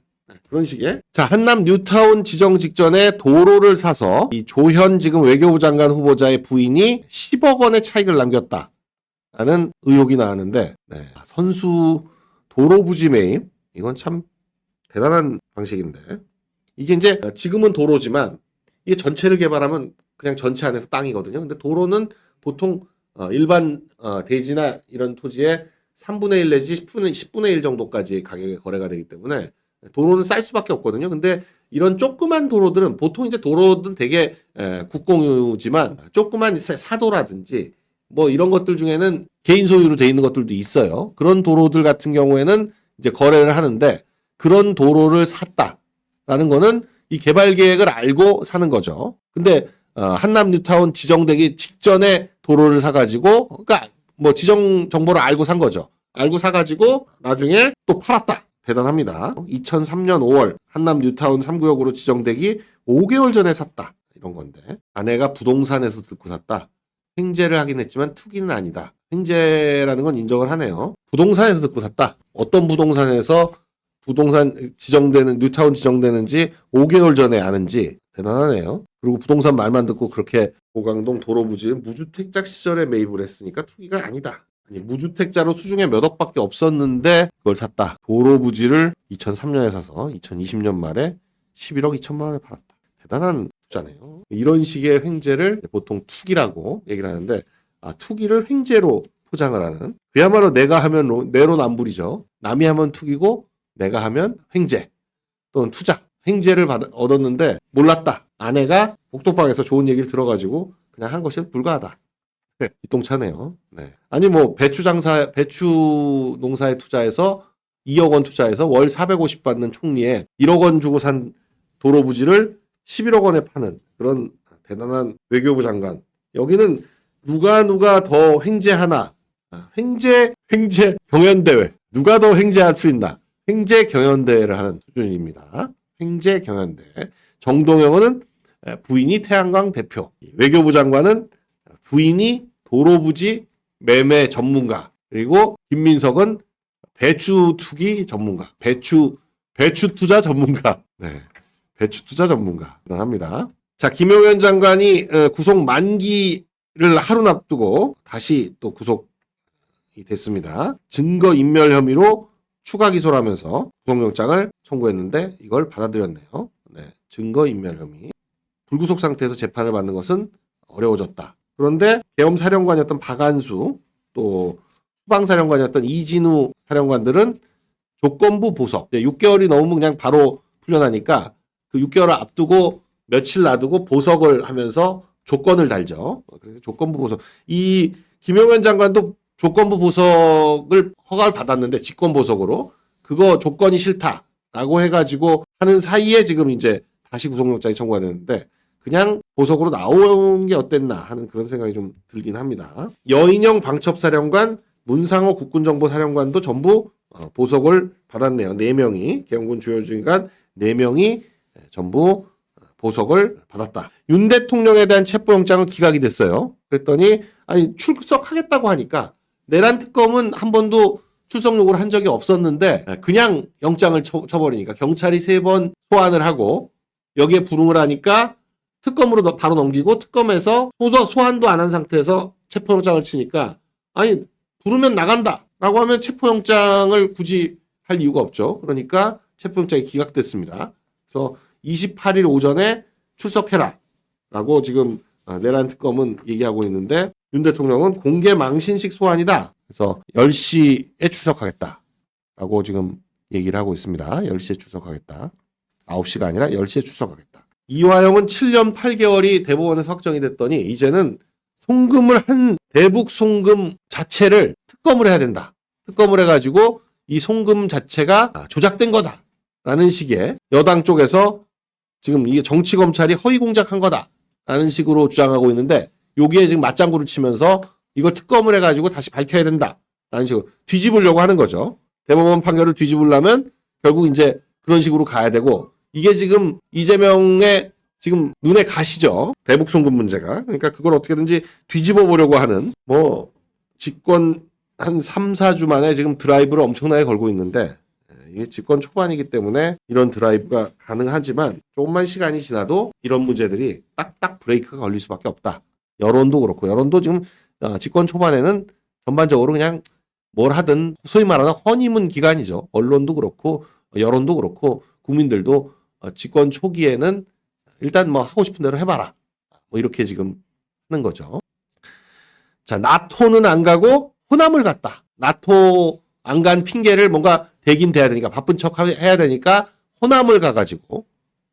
그런 식의. 자, 한남 뉴타운 지정 직전에 도로를 사서 이 조현 지금 외교부 장관 후보자의 부인이 10억 원의 차익을 남겼다라는 의혹이 나왔는데, 네. 선수 도로 부지 매입, 이건 참 대단한 방식인데, 이게 이제 지금은 도로지만 이게 전체를 개발하면 그냥 전체 안에서 땅이거든요. 근데 도로는 보통 일반 대지나 이런 토지의 3분의 1 내지 10분의 1 정도까지 가격에 거래가 되기 때문에 도로는 쌀 수밖에 없거든요. 근데 이런 조그만 도로들은 보통 이제 도로는 되게 국공유지만 조그만 사도라든지 뭐 이런 것들 중에는 개인 소유로 돼 있는 것들도 있어요. 그런 도로들 같은 경우에는 이제 거래를 하는데 그런 도로를 샀다라는 거는 이 개발 계획을 알고 사는 거죠. 근데 한남 뉴타운 지정되기 직전에 도로를 사가지고, 그러니까 뭐 지정 정보를 알고 산 거죠. 알고 사가지고 나중에 또 팔았다. 대단합니다. 2003년 5월 한남 뉴타운 3구역으로 지정되기 5개월 전에 샀다. 이런 건데 아내가 부동산에서 듣고 샀다. 횡재를 하긴 했지만 투기는 아니다. 횡재라는 건 인정을 하네요. 부동산에서 듣고 샀다. 어떤 부동산에서 부동산 지정되는 뉴타운 지정되는지 5개월 전에 아는지 대단하네요. 그리고 부동산 말만 듣고 그렇게 고강동 도로 부지를 무주택자 시절에 매입을 했으니까 투기가 아니다. 아니, 무주택자로 수중에 몇 억밖에 없었는데 그걸 샀다. 도로 부지를 2003년에 사서 2020년 말에 11억 2천만 원에 팔았다. 대단한 투자네요. 이런 식의 횡재를 보통 투기라고 얘기를 하는데 투기를 횡재로 포장을 하는, 그야말로 내가 하면 내로남불이죠. 남이 하면 투기고 내가 하면 횡재 또는 투자. 횡재를 얻었는데 몰랐다. 아내가 복도방에서 좋은 얘기를 들어가지고 그냥 한 것이 불가하다. 기똥차네요. 네. 아니 뭐 배추 농사에 투자해서 2억 원 투자해서 월 450 받는 총리에 1억 원 주고 산 도로 부지를 11억 원에 파는 그런 대단한 외교부 장관. 여기는 누가 더 횡재하나. 횡재 경연대회. 누가 더 횡재할 수 있나. 횡재 경연대회를 하는 수준입니다. 횡재 경연대. 정동영은 부인이 태양광 대표. 외교부 장관은 부인이 도로부지 매매 전문가. 그리고 김민석은 배추 투기 전문가. 배추 투자 전문가. 네. 배추 투자 전문가. 대단합니다. 자, 김용현 장관이 구속 만기를 하루 앞두고 다시 또 구속이 됐습니다. 증거 인멸 혐의로 추가 기소를 하면서 구속영장을 청구했는데 이걸 받아들였네요. 네, 증거 인멸 혐의. 불구속 상태에서 재판을 받는 것은 어려워졌다. 그런데 계엄 사령관이었던 박안수 또 후방사령관이었던 이진우 사령관들은 조건부 보석. 6개월이 넘으면 그냥 바로 풀려나니까 그 6개월을 앞두고 며칠 놔두고 보석을 하면서 조건을 달죠. 그래서 조건부 보석. 이 김용현 장관도 조건부 보석을 허가를 받았는데 직권 보석으로 그거 조건이 싫다라고 해가지고 하는 사이에 지금 이제 다시 구속영장이 청구가 되는데 그냥 보석으로 나온 게 어땠나 하는 그런 생각이 좀 들긴 합니다. 여인영 방첩사령관, 문상호 국군정보사령관도 전부 보석을 받았네요. 4명이 계엄군 주요 주임관 4명이 전부 보석을 받았다. 윤 대통령에 대한 체포영장은 기각이 됐어요. 그랬더니 아니 출석하겠다고 하니까 내란 특검은 한 번도 출석 요구를 한 적이 없었는데 그냥 영장을 쳐버리니까 경찰이 3번 소환을 하고 여기에 불응을 하니까 특검으로 바로 넘기고 특검에서 소환도 안 한 상태에서 체포영장을 치니까 아니 부르면 나간다라고 하면 체포영장을 굳이 할 이유가 없죠. 그러니까 체포영장이 기각됐습니다. 그래서 28일 오전에 출석해라라고 지금 내란 특검은 얘기하고 있는데 윤 대통령은 공개 망신식 소환이다. 그래서 10시에 출석하겠다라고 지금 얘기를 하고 있습니다. 10시에 출석하겠다. 9시가 아니라 10시에 출석하겠다. 이화영은 7년 8개월이 대법원에서 확정이 됐더니 이제는 송금을 한 대북 송금 자체를 특검을 해야 된다. 특검을 해가지고 이 송금 자체가 조작된 거다라는 식의 여당 쪽에서 지금 이게 정치검찰이 허위공작한 거다라는 식으로 주장하고 있는데 여기에 지금 맞장구를 치면서 이거 특검을 해가지고 다시 밝혀야 된다라는 식으로 뒤집으려고 하는 거죠. 대법원 판결을 뒤집으려면 결국 이제 그런 식으로 가야 되고 이게 지금 이재명의 지금 눈에 가시죠. 대북 송금 문제가. 그러니까 그걸 어떻게든지 뒤집어 보려고 하는 집권 한 3, 4주 만에 지금 드라이브를 엄청나게 걸고 있는데 이게 집권 초반이기 때문에 이런 드라이브가 가능하지만 조금만 시간이 지나도 이런 문제들이 딱딱 브레이크가 걸릴 수밖에 없다. 여론도 그렇고 여론도 지금 집권 초반에는 전반적으로 그냥 뭘 하든 소위 말하는 허니문 기간이죠. 언론도 그렇고 여론도 그렇고 국민들도 집권 초기에는 일단 뭐 하고 싶은 대로 해봐라. 뭐 이렇게 지금 하는 거죠. 자, 나토는 안 가고 호남을 갔다. 나토 안 간 핑계를 뭔가 대긴 돼야 되니까 바쁜 척 해야 되니까 호남을 가가지고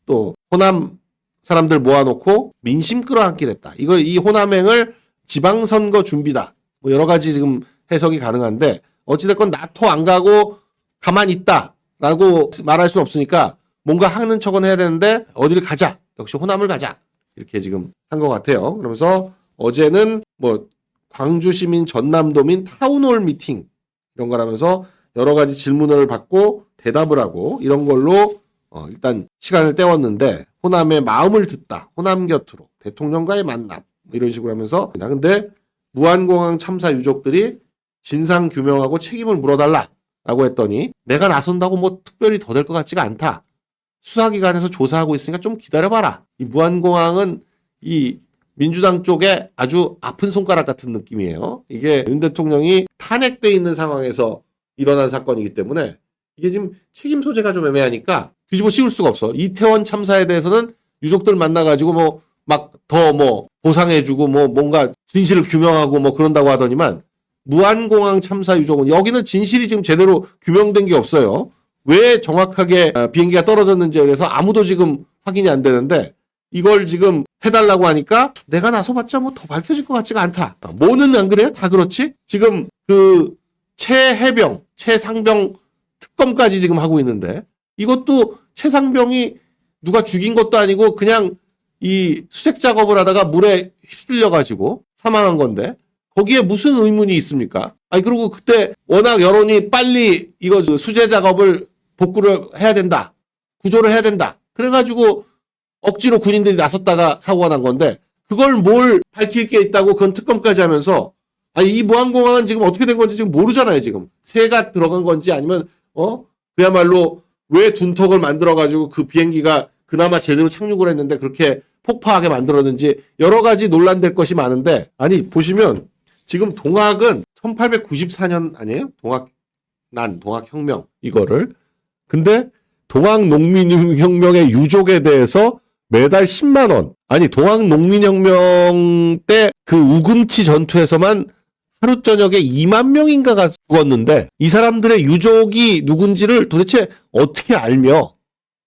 또 호남 사람들 모아놓고 민심 끌어안기를 했다. 이 호남행을 지방선거 준비다. 뭐 여러 가지 지금 해석이 가능한데 어찌됐건 나토 안 가고 가만히 있다라고 말할 수는 없으니까 뭔가 하는 척은 해야 되는데 어디를 가자. 역시 호남을 가자. 이렇게 지금 한 것 같아요. 그러면서 어제는 뭐 광주시민 전남도민 타운홀 미팅 이런 거라면서 여러 가지 질문을 받고 대답을 하고 이런 걸로 일단 시간을 때웠는데 호남의 마음을 듣다. 호남 곁으로 대통령과의 만남 뭐 이런 식으로 하면서 근데 무안공항 참사 유족들이 진상 규명하고 책임을 물어달라라고 했더니 내가 나선다고 뭐 특별히 더 될 것 같지가 않다. 수사기관에서 조사하고 있으니까 좀 기다려봐라. 이 무안공항은 이 민주당 쪽에 아주 아픈 손가락 같은 느낌이에요. 이게 윤 대통령이 탄핵돼 있는 상황에서 일어난 사건이기 때문에 이게 지금 책임 소재가 좀 애매하니까 뒤집어 씌울 수가 없어. 이태원 참사에 대해서는 유족들 만나가지고 뭐 막 더 뭐 보상해주고 뭐 뭔가 진실을 규명하고 뭐 그런다고 하더니만 무안공항 참사 유족은 여기는 진실이 지금 제대로 규명된 게 없어요. 왜 정확하게 비행기가 떨어졌는지에 대해서 아무도 지금 확인이 안 되는데 이걸 지금 해달라고 하니까 내가 나서봤자 뭐 더 밝혀질 것 같지가 않다. 뭐는 안 그래요? 다 그렇지? 지금 그 최해병, 최상병 특검까지 지금 하고 있는데 이것도 최상병이 누가 죽인 것도 아니고 그냥 이 수색 작업을 하다가 물에 휩쓸려가지고 사망한 건데 거기에 무슨 의문이 있습니까? 아니 그리고 그때 워낙 여론이 빨리 이거 수제 작업을 복구를 해야 된다. 구조를 해야 된다. 그래가지고 억지로 군인들이 나섰다가 사고가 난 건데 그걸 뭘 밝힐 게 있다고 그건 특검까지 하면서 아니 이 무안공항은 지금 어떻게 된 건지 지금 모르잖아요. 지금 새가 들어간 건지 아니면 그야말로 왜 둔턱을 만들어가지고 그 비행기가 그나마 제대로 착륙을 했는데 그렇게 폭파하게 만들었는지 여러 가지 논란될 것이 많은데 아니 보시면 지금 동학은 1894년 아니에요? 동학혁명 이거를 근데 동학농민혁명의 유족에 대해서 매달 10만 원 아니 동학농민혁명 때 그 우금치 전투에서만 하루 저녁에 2만 명인가가 죽었는데 이 사람들의 유족이 누군지를 도대체 어떻게 알며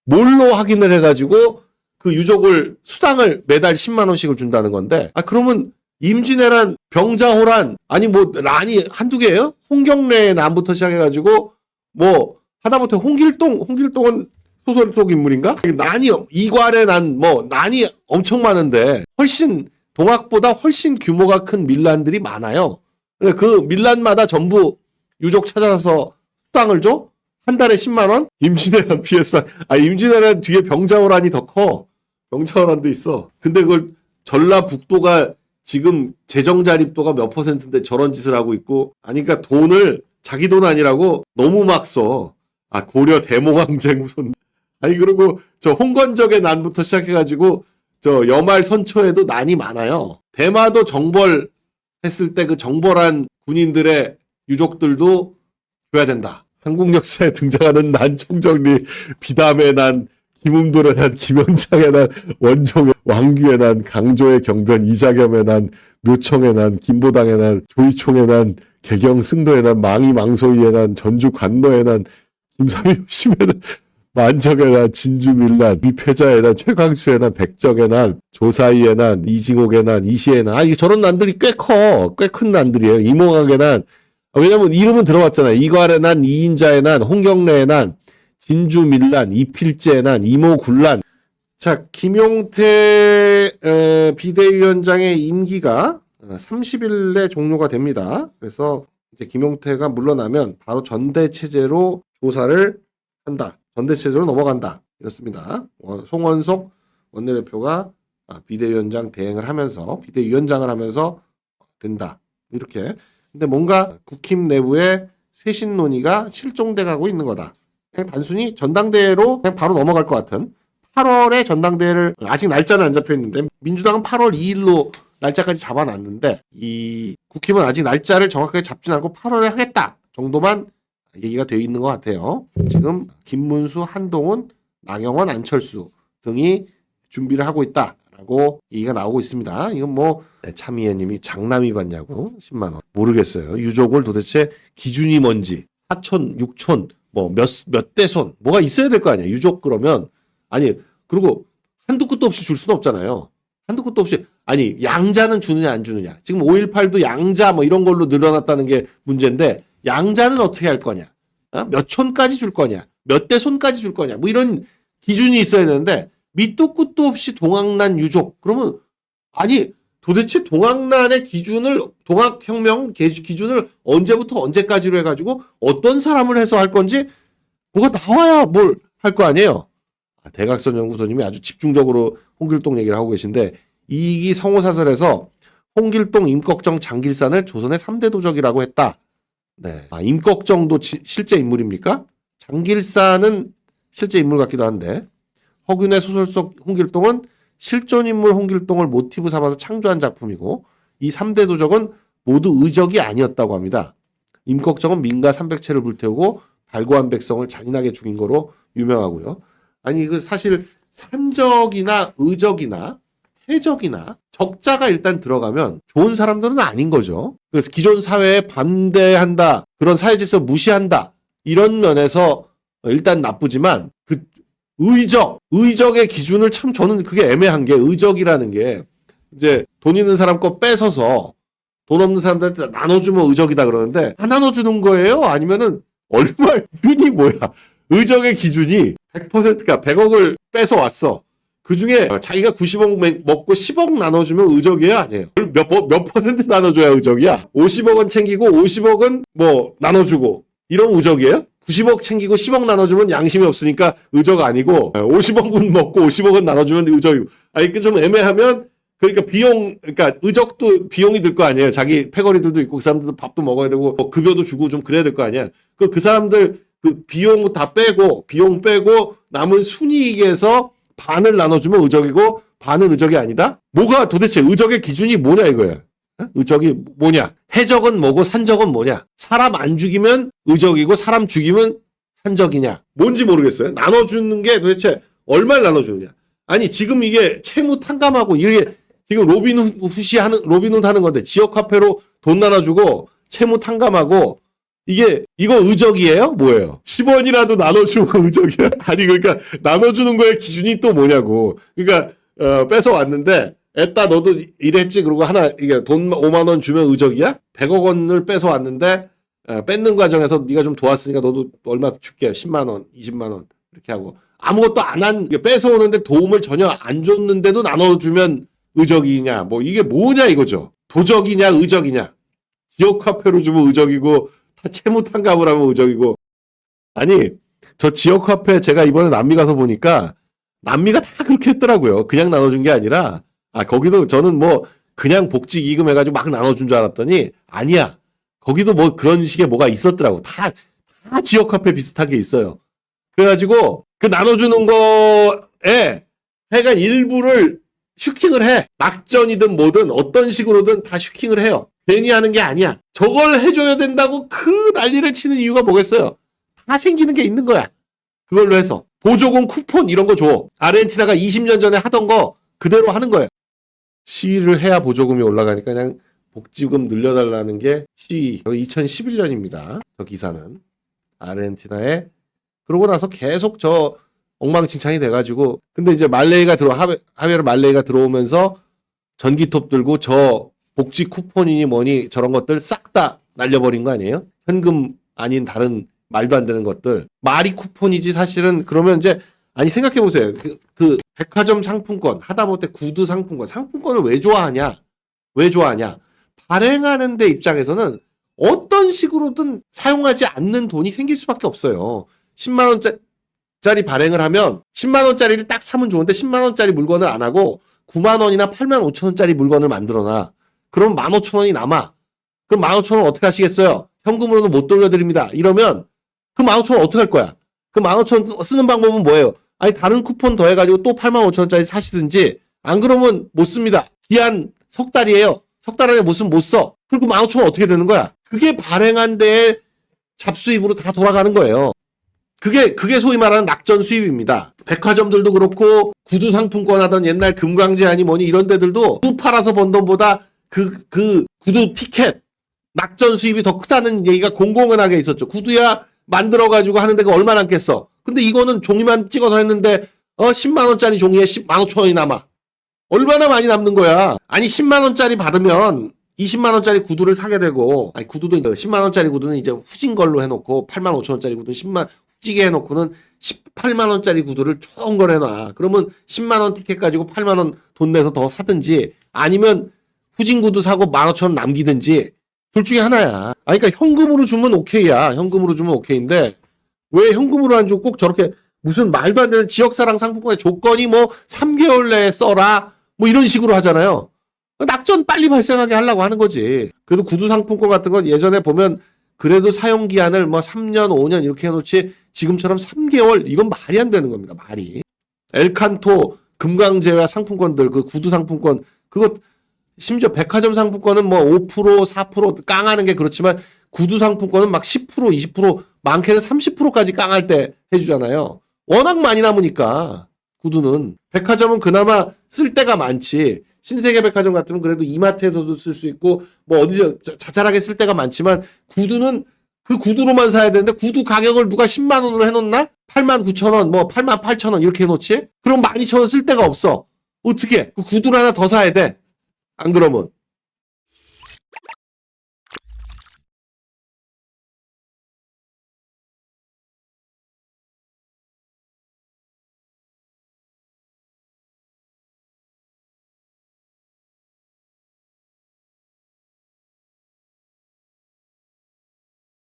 뭘로 확인을 해가지고 그 유족을 수당을 매달 10만 원씩을 준다는 건데 그러면 임진왜란, 병자호란 아니 뭐 란이 한두 개예요? 홍경래의 난부터 시작해가지고 뭐 하다못해 홍길동은 소설 속 인물인가? 난이 이괄의 난 뭐 난이 엄청 많은데 훨씬 동학보다 훨씬 규모가 큰 밀란들이 많아요. 그 밀란마다 전부 유족 찾아서 수당을 줘? 한 달에 10만 원? 임진왜란 피해 수당. 임진왜란 뒤에 병자호란이 더 커. 병자호란도 있어. 근데 그걸 전라북도가 지금 재정 자립도가 몇 %인데 저런 짓을 하고 있고 그러니까 돈을 자기 돈 아니라고 너무 막 써. 고려 대몽항쟁 무슨 그리고 저 홍건적의 난부터 시작해가지고 저 여말 선초에도 난이 많아요. 대마도 정벌 했을 때 그 정벌한 군인들의 유족들도 줘야 된다. 한국 역사에 등장하는 난 총정리, 비담의 난, 김웅돌의 난, 김영창의 난, 원종의 왕규의 난, 강조의 경변, 이자겸의 난, 묘청의 난, 김보당의 난, 조이총의 난, 개경 승도의 난, 망이 망소이의 난, 전주 관노의 난, 김삼일 심의 난, 만적의 난, 진주 밀란, 미패자의 난, 최광수의 난, 백적의 난, 조사이의 난, 이징옥의 난, 이시의 난. 이게 저런 난들이 꽤 커. 꽤 큰 난들이에요. 이몽학의 난. 왜냐면 이름은 들어봤잖아요. 이괄의 난, 이인자의 난, 홍경래의 난, 진주 밀란, 이필재의 난, 이모군란. 자, 김용태 비대위원장의 임기가 30일에 종료가 됩니다. 그래서 이제 김용태가 물러나면 바로 전대체제로 조사를 한다. 전대체제로 넘어간다. 이렇습니다. 송원석 원내대표가 비대위원장 대행을 하면서 비대위원장을 하면서 된다. 이렇게. 근데 뭔가 국힘 내부의 쇄신 논의가 실종돼 가고 있는 거다. 그냥 단순히 전당대회로 그냥 바로 넘어갈 것 같은 8월에 전당대회를 아직 날짜는 안 잡혀 있는데 민주당은 8월 2일로 날짜까지 잡아놨는데 이 국힘은 아직 날짜를 정확하게 잡진 않고 8월에 하겠다 정도만 얘기가 되어 있는 것 같아요. 지금 김문수, 한동훈, 나경원, 안철수 등이 준비를 하고 있다라고 얘기가 나오고 있습니다. 이건 뭐 참이해님이 장남이 받냐고 10만 원 모르겠어요. 유족을 도대체 기준이 뭔지 사촌, 육촌 뭐 몇 대손 뭐가 있어야 될 거 아니야. 유족 그러면 아니 그리고 한두 끝도 없이 줄 수는 없잖아요. 한두 끝도 없이 아니 양자는 주느냐 안 주느냐. 지금 5.18도 양자 뭐 이런 걸로 늘어났다는 게 문제인데 양자는 어떻게 할 거냐. 몇 촌까지 줄 거냐. 몇 대손까지 줄 거냐. 뭐 이런 기준이 있어야 되는데 밑도 끝도 없이 동학난 유족. 그러면 아니 도대체 동학난의 기준을 동학혁명 기준을 언제부터 언제까지로 해가지고 어떤 사람을 해서 할 건지 뭐가 나와야 뭘 할 거 아니에요. 대각선 연구소님이 아주 집중적으로 홍길동 얘기를 하고 계신데 이익이 성호사설에서 홍길동, 임꺽정, 장길산을 조선의 3대 도적이라고 했다. 네. 임꺽정도 실제 인물입니까? 장길산은 실제 인물 같기도 한데 허균의 소설 속 홍길동은 실존 인물 홍길동을 모티브 삼아서 창조한 작품이고 이 3대 도적은 모두 의적이 아니었다고 합니다. 임꺽정은 민가 300채를 불태우고 발고한 백성을 잔인하게 죽인 거로 유명하고요. 아니 그 사실 산적이나 의적이나 해적이나 적자가 일단 들어가면 좋은 사람들은 아닌 거죠. 그래서 기존 사회에 반대한다, 그런 사회 질서 무시한다 이런 면에서 일단 나쁘지만 그 의적의 기준을 참 저는 그게 애매한 게 의적이라는 게 이제 돈 있는 사람 거 뺏어서 돈 없는 사람들한테 나눠주면 의적이다 그러는데 다 나눠주는 거예요? 아니면은 얼마 기준이 뭐야? 의적의 기준이 100%가 100억을 뺏어 왔어. 그 중에 자기가 90억 먹고 10억 나눠주면 의적이에요? 아니에요? 몇 퍼센트 나눠줘야 의적이야? 50억은 챙기고 50억은 뭐 나눠주고 이런 의적이에요? 90억 챙기고 10억 나눠주면 양심이 없으니까 의적 아니고 50억은 먹고 50억은 나눠주면 의적이고 아니 그 좀 애매하면 그러니까 그러니까 의적도 비용이 들 거 아니에요. 자기 패거리들도 있고 그 사람들도 밥도 먹어야 되고 뭐 급여도 주고 좀 그래야 될 거 아니야. 그 사람들 그 비용 다 빼고 비용 빼고 남은 순이익에서 반을 나눠주면 의적이고 반은 의적이 아니다? 뭐가 도대체 의적의 기준이 뭐냐 이거야. 의적이 뭐냐? 해적은 뭐고 산적은 뭐냐? 사람 안 죽이면 의적이고 사람 죽이면 산적이냐? 뭔지 모르겠어요. 나눠주는 게 도대체 얼마를 나눠주느냐? 아니 지금 이게 채무 탕감하고 이게 지금 로빈훗이 로빈훗 하는 건데 지역 화폐로 돈 나눠주고 채무 탕감하고 이거 의적이에요? 뭐예요? 10원이라도 나눠주고 의적이야? 아니 그러니까 나눠주는 거의 기준이 또 뭐냐고. 그러니까 뺏어왔는데 애따 너도 이랬지 그러고 하나 이게 돈 5만 원 주면 의적이야? 100억 원을 뺏어왔는데 뺏는 과정에서 네가 좀 도왔으니까 너도 얼마 줄게. 10만 원, 20만 원 이렇게 하고 아무것도 안 한 뺏어오는데 도움을 전혀 안 줬는데도 나눠주면 의적이냐? 뭐 이게 뭐냐 이거죠. 도적이냐 의적이냐? 지역화폐로 주면 의적이고 채무 탕감을 하면 의적이고 아니 저 지역화폐 제가 이번에 남미 가서 보니까 남미가 다 그렇게 했더라고요. 그냥 나눠준 게 아니라 거기도 저는 뭐 그냥 복지기금 해가지고 막 나눠준 줄 알았더니 아니야. 거기도 뭐 그런 식의 뭐가 있었더라고. 다 지역화폐 비슷하게 있어요. 그래가지고 그 나눠주는 거에 하여간 일부를 슈킹을 해. 낙전이든 뭐든 어떤 식으로든 다 슈킹을 해요. 괜히 하는 게 아니야. 저걸 해줘야 된다고 그 난리를 치는 이유가 뭐겠어요? 다 생기는 게 있는 거야. 그걸로 해서. 보조금 쿠폰 이런 거 줘. 아르헨티나가 20년 전에 하던 거 그대로 하는 거예요. 시위를 해야 보조금이 올라가니까 그냥 복지금 늘려달라는 게 시위. 2011년입니다. 저 기사는. 아르헨티나에. 그러고 나서 계속 저 엉망진창이 돼가지고 근데 이제 하베르 말레이가 들어오면서 전기톱 들고 저 복지 쿠폰이니 뭐니 저런 것들 싹 다 날려버린 거 아니에요? 현금 아닌 다른 말도 안 되는 것들. 말이 쿠폰이지 사실은 그러면 이제 아니 생각해보세요. 그 백화점 상품권 하다못해 구두 상품권을 왜 좋아하냐? 왜 좋아하냐? 발행하는 데 입장에서는 어떤 식으로든 사용하지 않는 돈이 생길 수밖에 없어요. 10만 원짜리 발행을 하면 10만 원짜리를 딱 사면 좋은데 10만 원짜리 물건을 안 하고 9만 원이나 8만 5천 원짜리 물건을 만들어놔. 그럼 15,000원이 남아. 그럼 15,000원 어떻게 하시겠어요? 현금으로는 못 돌려드립니다. 이러면 그 15,000원 어떻게 할 거야? 그 15,000원 쓰는 방법은 뭐예요? 아니 다른 쿠폰 더해가지고 또 85,000원짜리 사시든지 안 그러면 못 씁니다. 기한 석 달이에요. 석 달 안에 못 쓰면 못 써. 그리고 15,000원 어떻게 되는 거야? 그게 발행한 데에 잡수입으로 다 돌아가는 거예요. 그게 소위 말하는 낙전 수입입니다. 백화점들도 그렇고 구두 상품권 하던 옛날 금강제아니 뭐니 이런 데들도 구두 팔아서 번 돈보다 그 구두 티켓 낙전 수입이 더 크다는 얘기가 공공연하게 있었죠. 구두야 만들어가지고 하는 데가 얼마 남겠어. 근데 이거는 종이만 찍어서 했는데 10만 원짜리 종이에 15,000원이 남아. 얼마나 많이 남는 거야. 아니 10만 원짜리 받으면 20만 원짜리 구두를 사게 되고, 아니 구두도 10만 원짜리 구두는 이제 후진 걸로 해놓고 8만 5천 원짜리 구두 10만 후지게 해놓고는 18만 원짜리 구두를 좋은 걸 해놔. 그러면 10만 원 티켓 가지고 8만 원 돈 내서 더 사든지 아니면 후진 구두 사고 15,000원 남기든지 둘 중에 하나야. 아니 그러니까 현금으로 주면 오케이야. 현금으로 주면 오케이인데 왜 현금으로 안 주고 꼭 저렇게 무슨 말도 안 되는 지역사랑 상품권의 조건이 뭐 3개월 내에 써라 뭐 이런 식으로 하잖아요. 낙전 빨리 발생하게 하려고 하는 거지. 그래도 구두 상품권 같은 건 예전에 보면 그래도 사용 기한을 뭐 3년, 5년 이렇게 해놓지 지금처럼 3개월 이건 말이 안 되는 겁니다. 말이. 엘칸토, 금강제와 상품권들 그 구두 상품권 그거 심지어 백화점 상품권은 뭐 5%, 4% 깡하는 게 그렇지만 구두 상품권은 막 10%, 20% 많게는 30%까지 깡할 때 해주잖아요. 워낙 많이 남으니까 구두는. 백화점은 그나마 쓸 데가 많지. 신세계백화점 같으면 그래도 이마트에서도 쓸 수 있고 뭐 어디서 자잘하게 쓸 데가 많지만 구두는 그 구두로만 사야 되는데 구두 가격을 누가 10만 원으로 해놓나? 89,000원 뭐 88,000원 이렇게 해놓지? 그럼 12,000원 쓸 데가 없어. 어떻게? 그 구두를 하나 더 사야 돼. 안 그러면.